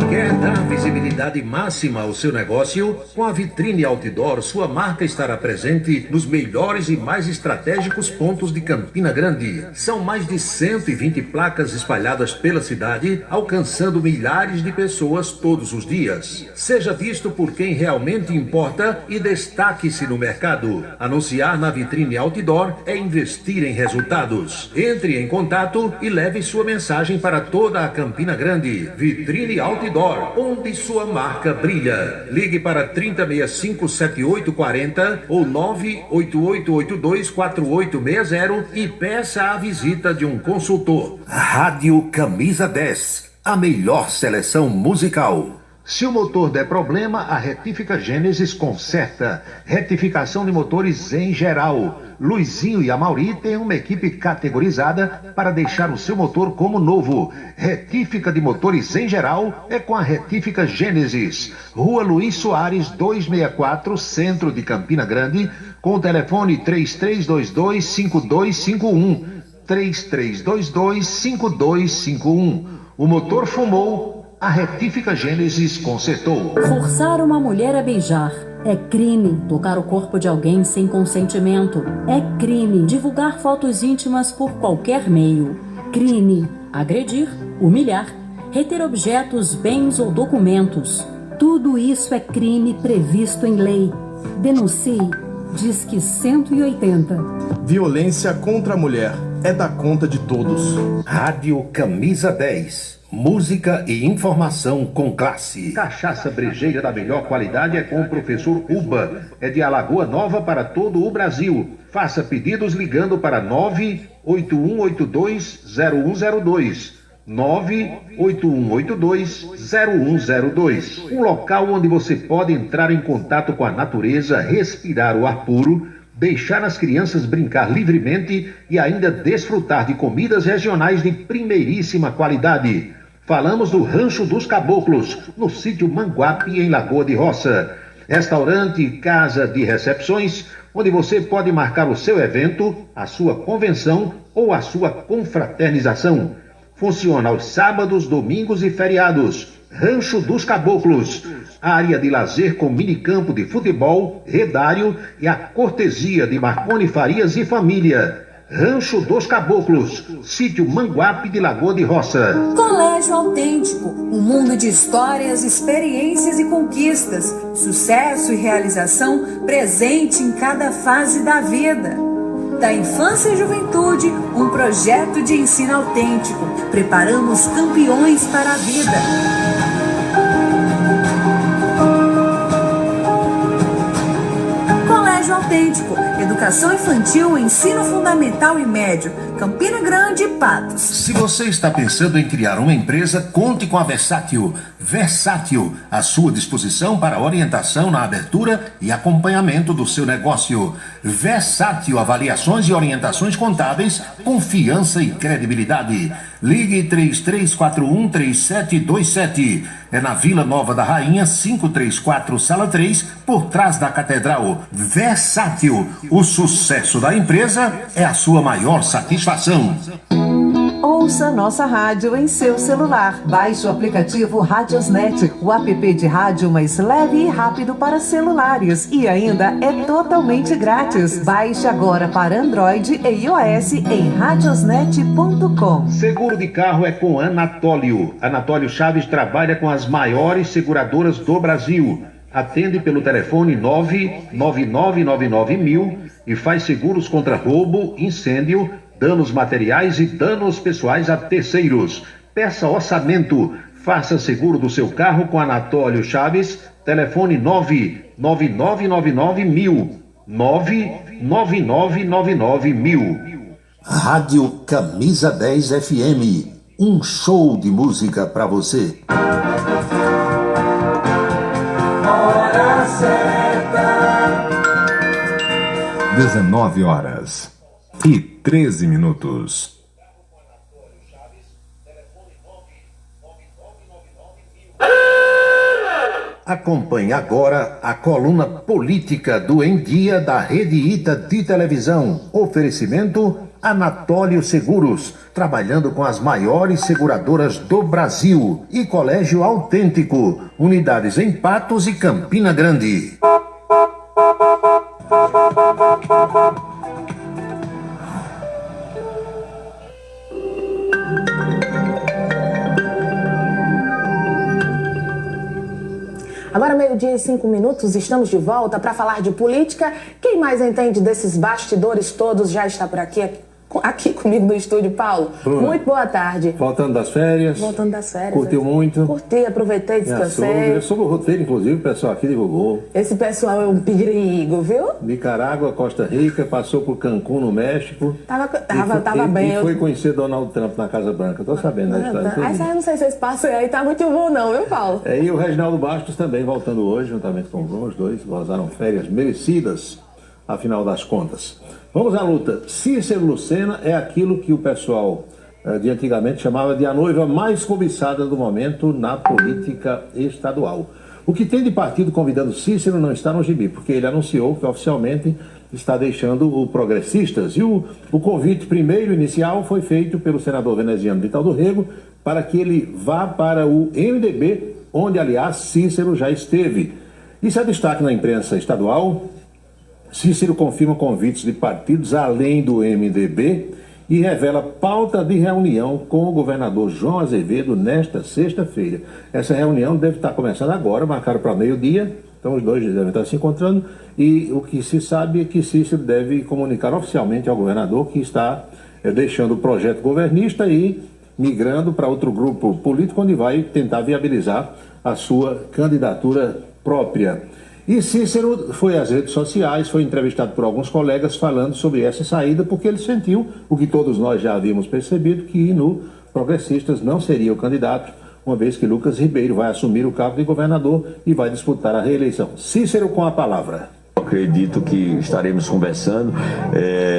Quer dar visibilidade máxima ao seu negócio? Com a Vitrine Outdoor, sua marca estará presente nos melhores e mais estratégicos pontos de Campina Grande. São mais de 120 placas espalhadas pela cidade, alcançando milhares de pessoas todos os dias. Seja visto por quem realmente importa e destaque-se no mercado. Anunciar na Vitrine Outdoor é investir em resultados. Entre em contato e leve sua mensagem para toda a Campina Grande. Vitrine Outdoor, onde sua marca brilha. Ligue para 3065-7840 ou 988824860 e peça a visita de um consultor. Rádio Camisa 10, a melhor seleção musical. Se o motor der problema, a Retífica Gênesis conserta. Retificação de motores em geral. Luizinho e a Mauri têm uma equipe categorizada para deixar o seu motor como novo. Retífica de motores em geral é com a Retífica Gênesis. Rua Luiz Soares, 264, centro de Campina Grande, com o telefone 3322-5251. 3322-5251. O motor fumou, a Retífica Gênesis consertou. Forçar uma mulher a beijar é crime. Tocar o corpo de alguém sem consentimento é crime. Divulgar fotos íntimas por qualquer meio. Crime. Agredir, humilhar, reter objetos, bens ou documentos. Tudo isso é crime previsto em lei. Denuncie. Disque 180. Violência contra a mulher é da conta de todos. Rádio Camisa 10. Música e informação com classe. Cachaça brejeira da melhor qualidade é com o professor Uba. É de Alagoa Nova para todo o Brasil. Faça pedidos ligando para 981820102. 981820102. Um local onde você pode entrar em contato com a natureza, respirar o ar puro, deixar as crianças brincar livremente e ainda desfrutar de comidas regionais de primeiríssima qualidade. Falamos do Rancho dos Caboclos, no sítio Manguape, em Lagoa de Roça. Restaurante e casa de recepções, onde você pode marcar o seu evento, a sua convenção ou a sua confraternização. Funciona aos sábados, domingos e feriados. Rancho dos Caboclos, área de lazer com minicampo de futebol, redário e a cortesia de Marconi Farias e família. Rancho dos Caboclos, sítio Manguape de Lagoa de Roça. Colégio Autêntico, um mundo de histórias, experiências e conquistas, sucesso e realização presente em cada fase da vida. Da infância e juventude, um projeto de ensino autêntico. Preparamos campeões para a vida. Colégio Autêntico, educação infantil, ensino fundamental e médio, Campina Grande e Patos. Se você está pensando em criar uma empresa, conte com a Versátil. Versátil, à sua disposição para orientação na abertura e acompanhamento do seu negócio. Versátil, avaliações e orientações contábeis, confiança e credibilidade. Ligue 3341-3727. É na Vila Nova da Rainha, 534, Sala 3, por trás da Catedral. Versátil, o sucesso da empresa é a sua maior satisfação. Ouça nossa rádio em seu celular. Baixe o aplicativo Radiosnet, o app de rádio mais leve e rápido para celulares. E ainda é totalmente grátis. Baixe agora para Android e iOS em radiosnet.com. Seguro de carro é com Anatólio. Anatólio Chaves trabalha com as maiores seguradoras do Brasil. Atende pelo telefone 99999.000 e faz seguros contra roubo, incêndio, danos materiais e danos pessoais a terceiros. Peça orçamento. Faça seguro do seu carro com Anatólio Chaves. Telefone 99999.000. 99999.000. Rádio Camisa 10 FM. Um show de música para você. Hora certa. 19h13. Acompanhe agora a coluna política do Em Dia da Rede Ita de televisão. Oferecimento Anatólio Seguros, trabalhando com as maiores seguradoras do Brasil. E Colégio Autêntico, unidades em Patos e Campina Grande. Agora, 12:05, estamos de volta para falar de política. Quem mais entende desses bastidores todos já está por aqui aqui comigo no estúdio. Paulo, Bruna, muito boa tarde. Voltando das férias. Voltando das férias. Curtiu muito? Curti, aproveitei, descansei. Sobre o roteiro, inclusive, o pessoal aqui divulgou. Esse pessoal é um perigo, viu? Nicarágua, Costa Rica, passou por Cancún, no México. Tava bem. E foi conhecer Donald Trump na Casa Branca. Tô sabendo da história. Aí eu não sei se esse passeio aí tá muito bom não, viu, Paulo? E o Reginaldo Bastos também voltando hoje, juntamente com o Bruno, os dois gozaram férias merecidas, afinal das contas. Vamos à luta. Cícero Lucena é aquilo que o pessoal de antigamente chamava de a noiva mais cobiçada do momento na política estadual. O que tem de partido convidando Cícero não está no gibi, porque ele anunciou que oficialmente está deixando o Progressistas. E o convite primeiro inicial foi feito pelo senador veneziano Vital do Rego para que ele vá para o MDB, onde, aliás, Cícero já esteve. Isso é destaque na imprensa estadual. Cícero confirma convites de partidos além do MDB e revela pauta de reunião com o governador João Azevedo nesta sexta-feira. Essa reunião deve estar começando agora, marcada para meio-dia, então os dois devem estar se encontrando, e o que se sabe é que Cícero deve comunicar oficialmente ao governador que está deixando o projeto governista e migrando para outro grupo político, onde vai tentar viabilizar a sua candidatura própria. E Cícero foi às redes sociais, foi entrevistado por alguns colegas falando sobre essa saída, porque ele sentiu o que todos nós já havíamos percebido, que no Progressistas não seria o candidato, uma vez que Lucas Ribeiro vai assumir o cargo de governador e vai disputar a reeleição. Cícero com a palavra. Acredito que estaremos conversando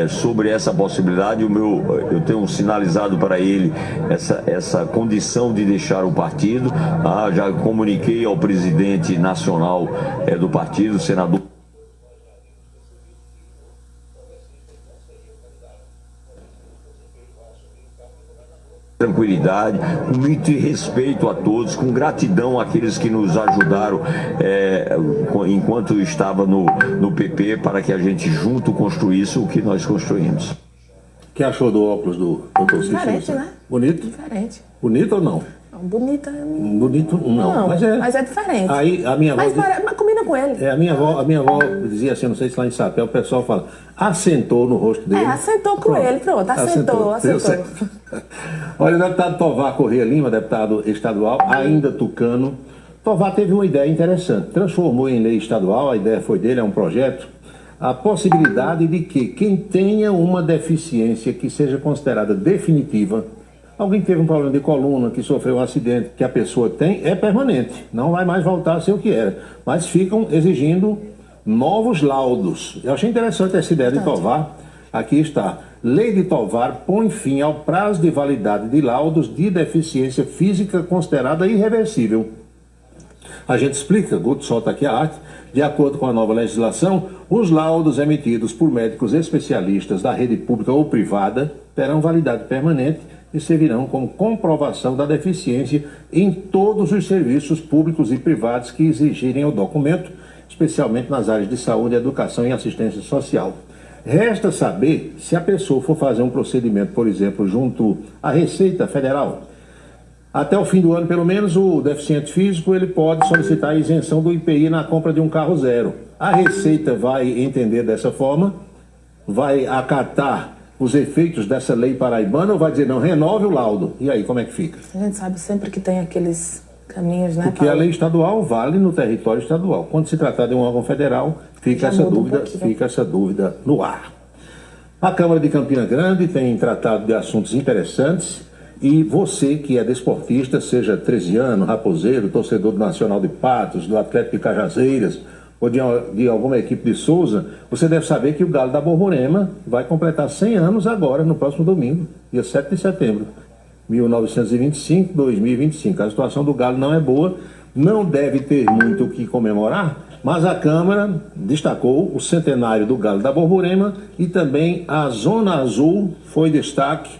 sobre essa possibilidade. Eu tenho sinalizado para ele essa condição de deixar o partido. Já comuniquei ao presidente nacional do partido, o senador. Tranquilidade, com muito respeito a todos, com gratidão àqueles que nos ajudaram enquanto eu estava no PP, para que a gente junto construísse o que nós construímos. O que achou do óculos do Dr. Cícero? Diferente, né? Bonito? Diferente. Bonito ou não? Bonita. Bonito não, mas é diferente. Aí a minha avó mas combina com ele. A minha avó dizia assim, não sei se lá em Sapé o pessoal fala, assentou no rosto dele. Assentou com ele, pronto, assentou. Olha, o deputado Tovar Corrêa Lima, deputado estadual, ainda tucano. Tovar teve uma ideia interessante, transformou em lei estadual, a ideia foi dele, é um projeto, a possibilidade de que quem tenha uma deficiência que seja considerada definitiva, alguém que teve um problema de coluna, que sofreu um acidente, que a pessoa tem, é permanente. Não vai mais voltar a ser o que era. Mas ficam exigindo novos laudos. Eu achei interessante essa ideia de Tovar. Aqui está. Lei de Tovar põe fim ao prazo de validade de laudos de deficiência física considerada irreversível. A gente explica, Guto solta aqui a arte. De acordo com a nova legislação, os laudos emitidos por médicos especialistas da rede pública ou privada terão validade permanente e servirão como comprovação da deficiência em todos os serviços públicos e privados que exigirem o documento, especialmente nas áreas de saúde, educação e assistência social. Resta saber se a pessoa for fazer um procedimento, por exemplo, junto à Receita Federal. Até o fim do ano, pelo menos, o deficiente físico ele pode solicitar a isenção do IPI na compra de um carro zero. A Receita vai entender dessa forma, vai acatar os efeitos dessa lei paraibana ou vai dizer, não, renove o laudo. E aí, como é que fica? A gente sabe sempre que tem aqueles caminhos, né, porque Paulo? A lei estadual vale no território estadual. Quando se tratar de um órgão federal, fica essa dúvida no ar. A Câmara de Campina Grande tem tratado de assuntos interessantes e você que é desportista, seja tresiano, raposeiro, torcedor do Nacional de Patos, do Atlético de Cajazeiras, ou de alguma equipe de Souza, você deve saber que o Galo da Borborema vai completar 100 anos agora, no próximo domingo, dia 7 de setembro, 1925-2025. A situação do Galo não é boa, não deve ter muito o que comemorar, mas a Câmara destacou o centenário do Galo da Borborema e também a Zona Azul foi destaque,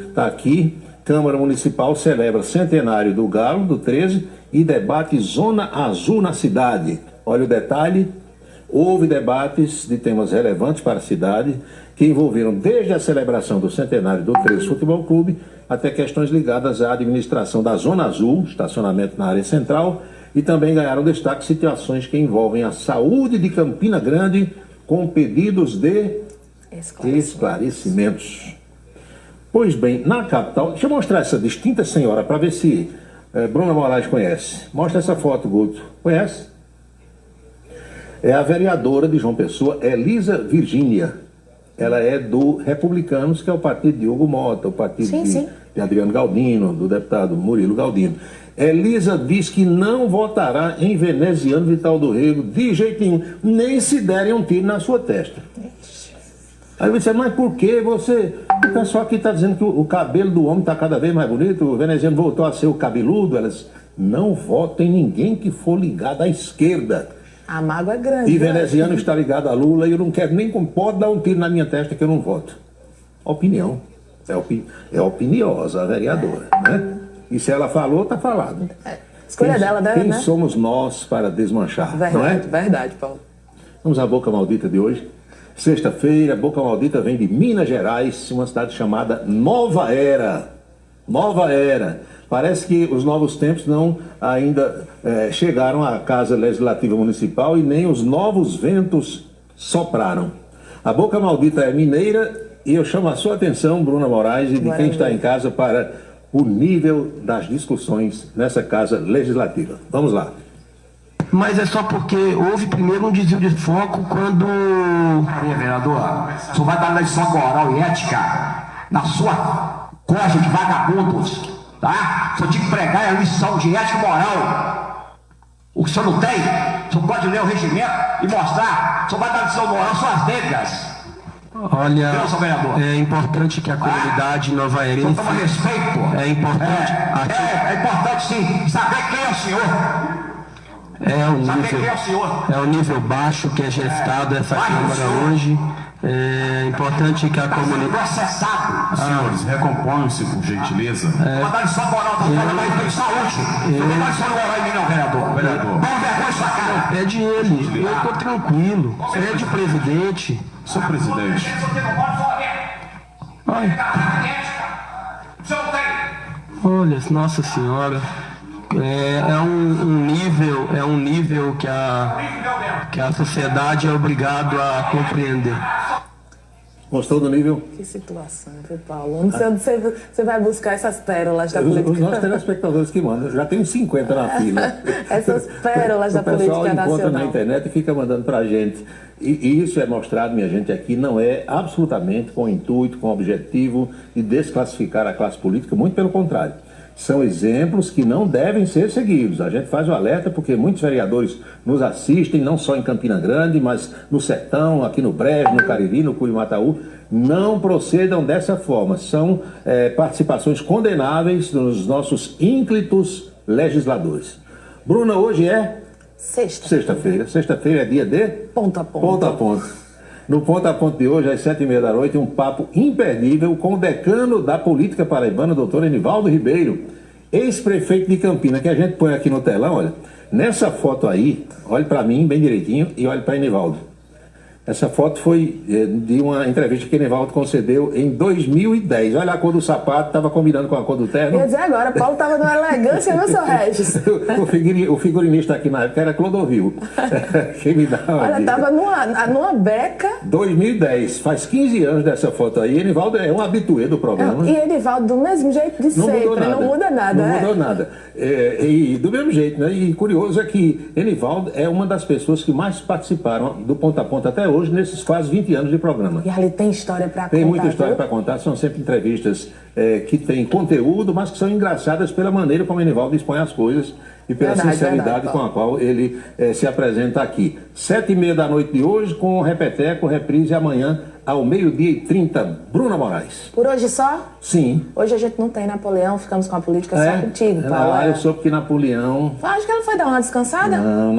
está aqui. Câmara Municipal celebra centenário do Galo, do 13, e debate Zona Azul na cidade. Olha o detalhe, houve debates de temas relevantes para a cidade que envolveram desde a celebração do centenário do 13 Futebol Clube até questões ligadas à administração da Zona Azul, estacionamento na área central, e também ganharam destaque situações que envolvem a saúde de Campina Grande com pedidos de esclarecimentos. Pois bem, na capital, deixa eu mostrar essa distinta senhora para ver se Bruna Moraes conhece. Mostra essa foto, Guto. Conhece? É a vereadora de João Pessoa, Elisa Virgínia. Ela é do Republicanos, que é o partido de Hugo Mota, o partido de Adriano Galdino, do deputado Murilo Galdino. Elisa diz que não votará em veneziano Vital do Rego de jeito nenhum, nem se derem um tiro na sua testa. Aí você diz, mas por que você... O pessoal aqui está dizendo que o cabelo do homem está cada vez mais bonito, o veneziano voltou a ser o cabeludo. Elas não votam em ninguém que for ligado à esquerda. A mágoa é grande. E veneziano está ligado a Lula e eu não quero nem como pode dar um tiro na minha testa que eu não voto. Opinião. É opiniosa a vereadora, né? E se ela falou, está falado. Escolha dela, né? Quem somos nós para desmanchar, verdade, não é? Verdade, Paulo. Vamos à Boca Maldita de hoje. Sexta-feira, Boca Maldita vem de Minas Gerais, uma cidade chamada Nova Era. Nova Era. Parece que os novos tempos não ainda chegaram à Casa Legislativa Municipal e nem os novos ventos sopraram. A Boca Maldita é mineira e eu chamo a sua atenção, Bruna Moraes, e de quem está em casa para o nível das discussões nessa Casa Legislativa. Vamos lá. Mas é só porque houve primeiro um desvio de foco quando... vereador, o senhor vai dar lição moral e ética na sua coja de vagabundos, tá? O senhor tinha que pregar a lição de ética e moral. O que o senhor não tem, o senhor pode ler o regimento e mostrar. O senhor vai dar lição moral às suas negras. Olha, é importante que a comunidade nova-erense... Toma respeito, pô. É importante... É importante, sim, saber quem é o senhor. É o nível baixo que é gestado essa Câmara hoje. É importante que a comunidade... Processado. Senhores, recompõem-se, por gentileza. Uma dar lição moral, tem saúde. Não vai lição moral em mim, não, vereador. Bom vergonha sua cara. Pede ele, eu tô tranquilo. Pede o presidente. Senhor presidente. Olha, Nossa Senhora. É um nível que a sociedade é obrigado a compreender. Gostou do nível? Que situação, viu, Paulo? Não sei onde você vai buscar essas pérolas da política. Os nossos telespectadores que mandam, já tem uns 50 na fila. Essas pérolas da política nacional. O pessoal encontra na internet e fica mandando pra gente. E isso é mostrado, minha gente, aqui não é absolutamente com intuito, com objetivo de desclassificar a classe política, muito pelo contrário. São exemplos que não devem ser seguidos. A gente faz o alerta porque muitos vereadores nos assistem, não só em Campina Grande, mas no Sertão, aqui no Brejo, no Cariri, no Curimataú. Não procedam dessa forma. São participações condenáveis dos nossos ínclitos legisladores. Bruna, hoje é? Sexta-feira. Sexta-feira é dia de? Ponta a ponta. Ponta a ponta. No Ponta a Ponta de hoje, às 7h30, um papo imperdível com o decano da política paraibana, doutor Enivaldo Ribeiro, ex-prefeito de Campina, que a gente põe aqui no telão, olha. Nessa foto aí, olhe para mim bem direitinho e olhe para Enivaldo. Essa foto foi de uma entrevista que Enivaldo concedeu em 2010. Olha a cor do sapato, estava combinando com a cor do terno. Quer dizer agora, Paulo estava numa elegância, meu seu Regis. O figurinista aqui na época era Clodovil. Quem me dá uma Olha, estava numa beca. 2010, faz 15 anos dessa foto aí. Enivaldo é um habituê do programa. E Enivaldo, do mesmo jeito de sempre, não muda nada. Não mudou nada. E do mesmo jeito, né? E curioso é que Enivaldo é uma das pessoas que mais participaram do Ponta a Ponta até hoje, nesses quase 20 anos de programa. E ali tem história para contar. Tem muita história para contar, são sempre entrevistas que têm conteúdo, mas que são engraçadas pela maneira como Enivaldo expõe as coisas e pela sinceridade com a qual ele se apresenta aqui. 7h30 de hoje, com o Repeteco, reprise amanhã ao 12h30. Bruna Moraes. Por hoje só? Sim. Hoje a gente não tem Napoleão, ficamos com a política só contigo, Paulo. Eu soube que Napoleão... Acho que ela foi dar uma descansada? Não,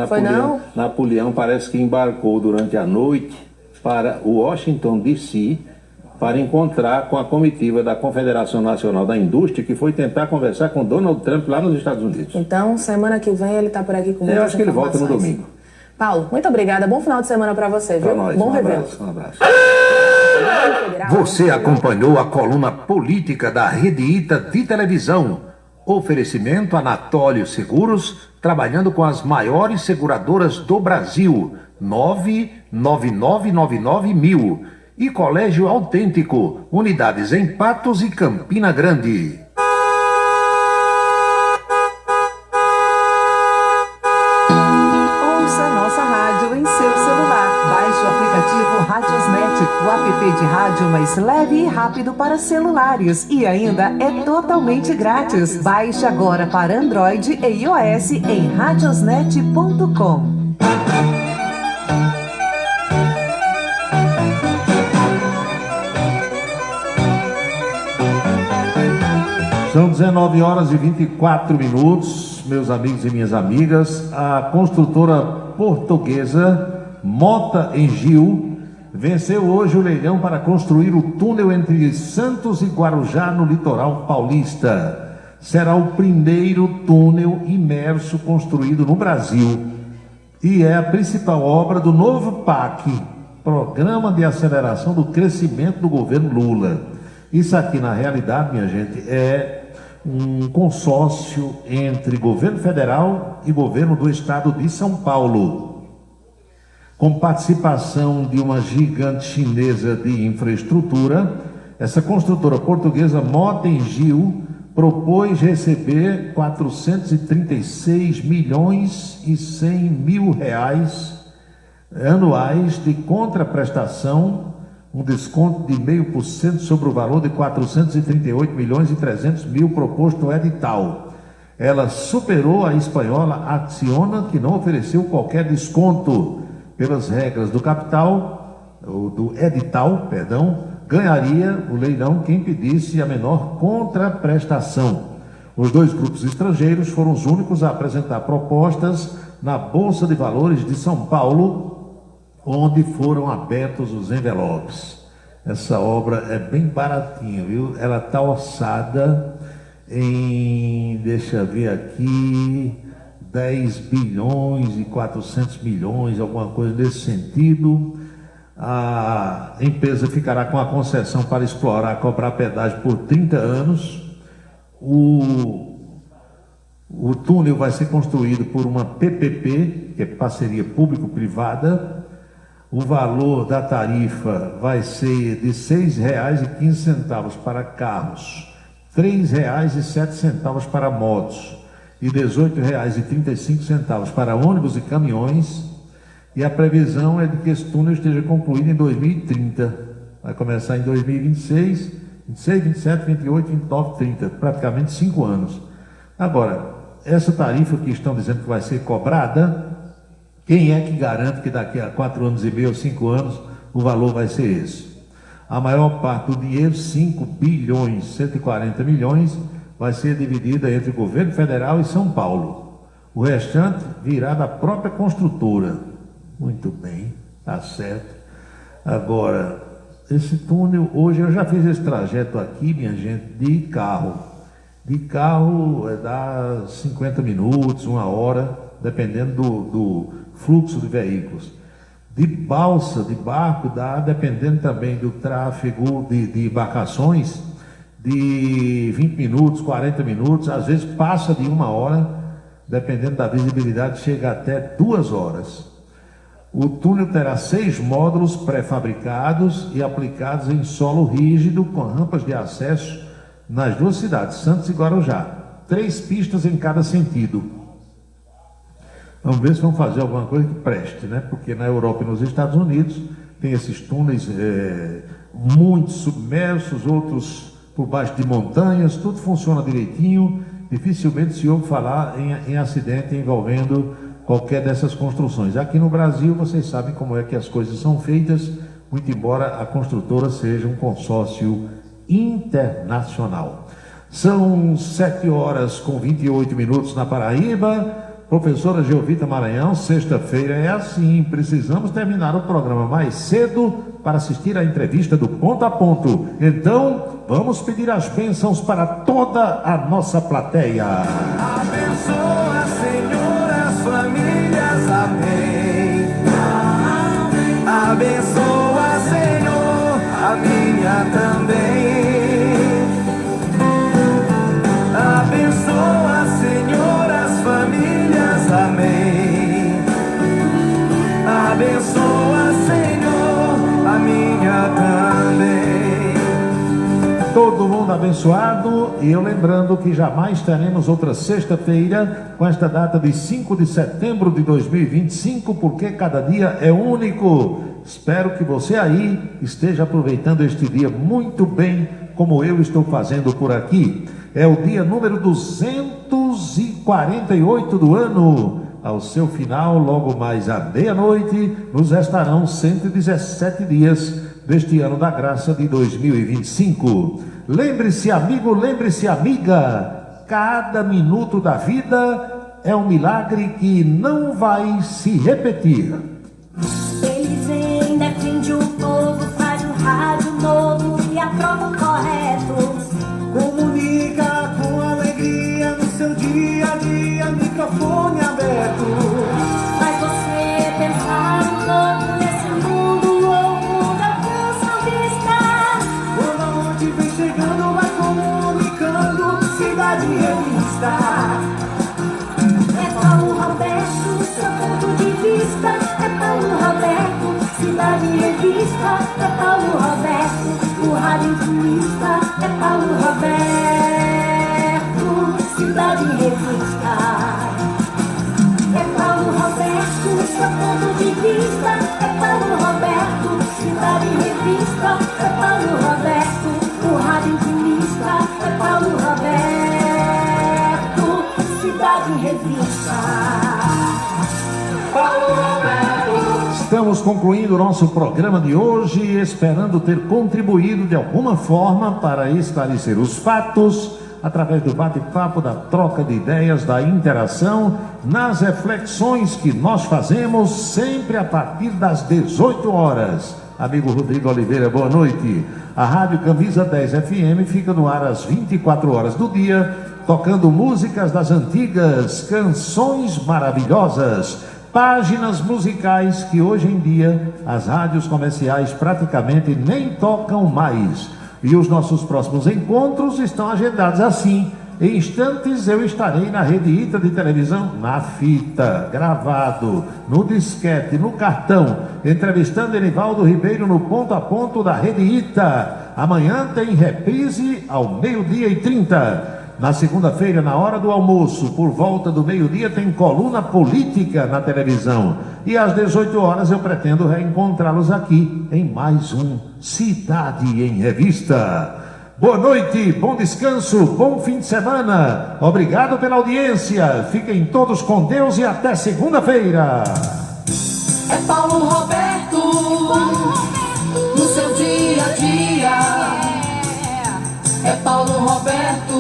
Napoleão parece que embarcou durante a noite para Washington, D.C., para encontrar com a comitiva da Confederação Nacional da Indústria, que foi tentar conversar com Donald Trump lá nos Estados Unidos. Então, semana que vem ele está por aqui com muitas informações. Eu acho que ele volta no domingo. Paulo, muito obrigada. Bom final de semana para você, viu? Nós, bom revelo. Um abraço. Você acompanhou a coluna política da Rede Ita de televisão. Oferecimento Anatólio Seguros, trabalhando com as maiores seguradoras do Brasil. 99999 1000. E Colégio Autêntico, unidades em Patos e Campina Grande. Ouça nossa rádio em seu celular. Baixe o aplicativo Radiosnet, o app de rádio mais leve e rápido para celulares. E ainda é totalmente grátis. Baixe agora para Android e iOS em radiosnet.com. São 19 horas e 24 minutos, meus amigos e minhas amigas. A construtora portuguesa Mota Engil venceu hoje o leilão para construir o túnel entre Santos e Guarujá, no litoral paulista. Será o primeiro túnel imerso construído no Brasil e é a principal obra do novo PAC, Programa de Aceleração do Crescimento do Governo Lula. Isso aqui, na realidade, minha gente, é um consórcio entre governo federal e governo do estado de São Paulo, com participação de uma gigante chinesa de infraestrutura. Essa construtora portuguesa Mota Engil propôs receber 436 milhões e 100 mil reais anuais de contraprestação, um desconto de 0,5% sobre o valor de 438 milhões e 300 mil proposto no edital. Ela superou a espanhola Acciona, que não ofereceu qualquer desconto. Pelas regras do edital, ganharia o leilão quem pedisse a menor contraprestação. Os dois grupos estrangeiros foram os únicos a apresentar propostas na Bolsa de Valores de São Paulo, onde foram abertos os envelopes. Essa obra é bem baratinha, viu? Ela está orçada em, deixa eu ver aqui, 10 bilhões e 400 milhões, alguma coisa nesse sentido. A empresa ficará com a concessão para explorar, cobrar pedágio por 30 anos. O túnel vai ser construído por uma PPP, que é parceria público-privada. O valor da tarifa vai ser de R$ 6,15 para carros, R$ 3,07 para motos e R$ 18,35 para ônibus e caminhões. E a previsão é de que esse túnel esteja concluído em 2030. Vai começar em 2026, 26, 27, 28, 29, 30, praticamente 5 anos. Agora, essa tarifa que estão dizendo que vai ser cobrada, quem é que garante que daqui a 4 anos e meio, 5 anos, o valor vai ser esse? A maior parte do dinheiro, 5 bilhões 140 milhões, vai ser dividida entre o governo federal e São Paulo. O restante virá da própria construtora. Muito bem, tá certo. Agora, esse túnel, hoje eu já fiz esse trajeto aqui, minha gente, de carro. De carro dá 50 minutos, 1 hora, dependendo do fluxo de veículos. De balsa, de barco, dá, dependendo também do tráfego de embarcações, de 20 minutos, 40 minutos, às vezes passa de 1 hora, dependendo da visibilidade, chega até 2 horas. O túnel terá 6 módulos pré-fabricados e aplicados em solo rígido, com rampas de acesso nas 2 cidades, Santos e Guarujá. 3 pistas em cada sentido. Vamos ver se vão fazer alguma coisa que preste, né? Porque na Europa e nos Estados Unidos tem esses túneis muito submersos, outros por baixo de montanhas, tudo funciona direitinho. Dificilmente se ouve falar em acidente envolvendo qualquer dessas construções. Aqui no Brasil, vocês sabem como é que as coisas são feitas, muito embora a construtora seja um consórcio internacional. São 7 horas com 28 minutos na Paraíba. Professora Geovita Maranhão, sexta-feira é assim, precisamos terminar o programa mais cedo para assistir à entrevista do Ponto a Ponto. Então, vamos pedir as bênçãos para toda a nossa plateia. Abençoa, Senhor, as famílias, amém. Abençoa, Senhor, a minha também. Abençoa, Senhor, as famílias, amém. Abençoa, Senhor, a minha também. abençoado, e eu lembrando que jamais teremos outra sexta-feira com esta data de 5 de setembro de 2025, porque cada dia é único. Espero que você aí esteja aproveitando este dia muito bem, como eu estou fazendo por aqui. É o dia número 248 do ano. Ao seu final, logo mais à meia-noite, nos restarão 117 dias deste ano da graça de 2025. Lembre-se, amigo, lembre-se, amiga, cada minuto da vida é um milagre que não vai se repetir. Ele vem, defende o povo, faz um rádio novo e aprova o correto. Comunica com alegria no seu dia a dia, microfone aberto. Faz você pensar um pouco nesse mundo louco da canção vista. Toda onde vem chegando, vai comunicando, Cidade Revista. É Paulo Roberto, seu ponto de vista. É Paulo Roberto, Cidade Revista. É Paulo Roberto, o rádio turista. É Paulo Roberto, Cidade Revista. É Paulo Roberto, seu ponto de vista. É Paulo Roberto, Cidade Revista. É Paulo Roberto, o rádio turista. É Paulo Roberto, Cidade Revista. Paulo Roberto. Estamos concluindo o nosso programa de hoje, esperando ter contribuído de alguma forma para esclarecer os fatos, através do bate-papo, da troca de ideias, da interação, nas reflexões que nós fazemos sempre a partir das 18 horas. Amigo Rodrigo Oliveira, boa noite. A Rádio Camisa 10 FM fica no ar às 24 horas do dia, tocando músicas das antigas, canções maravilhosas, páginas musicais que hoje em dia as rádios comerciais praticamente nem tocam mais. E os nossos próximos encontros estão agendados assim. Em instantes eu estarei na Rede Ita de televisão, na fita, gravado, no disquete, no cartão, entrevistando Enivaldo Ribeiro no ponto a ponto da Rede Ita. Amanhã tem reprise ao 12h30. Na segunda-feira, na hora do almoço, por volta do meio-dia, tem coluna política na televisão. E às 18 horas eu pretendo reencontrá-los aqui em mais um Cidade em Revista. Boa noite, bom descanso, bom fim de semana. Obrigado pela audiência. Fiquem todos com Deus e até segunda-feira. É Paulo Roberto, no seu dia a dia. É Paulo Roberto,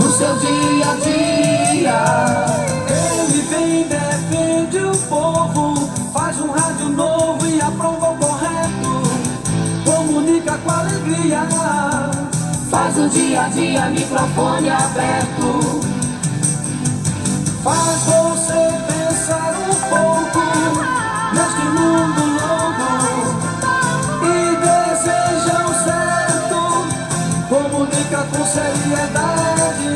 no seu dia a dia. Ele vem, defende o povo, faz um rádio novo e aprova o correto. Comunica com alegria, Faz o dia a dia, microfone aberto. faz você pensar um pouco neste mundo louco e deseja o certo. Comunica com seriedade.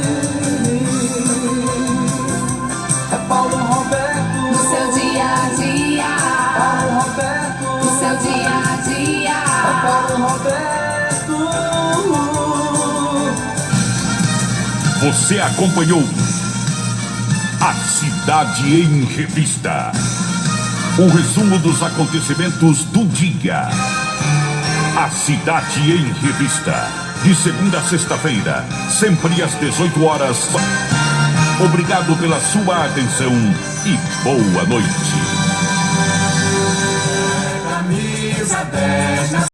É Paulo Roberto, No seu dia a dia. Paulo Roberto, No seu dia a dia. é Paulo Roberto. Você acompanhou A Cidade em Revista. Um resumo dos acontecimentos do dia. A Cidade em Revista. De segunda a sexta-feira, sempre às 18 horas. Obrigado pela sua atenção e boa noite. Camisa 10 na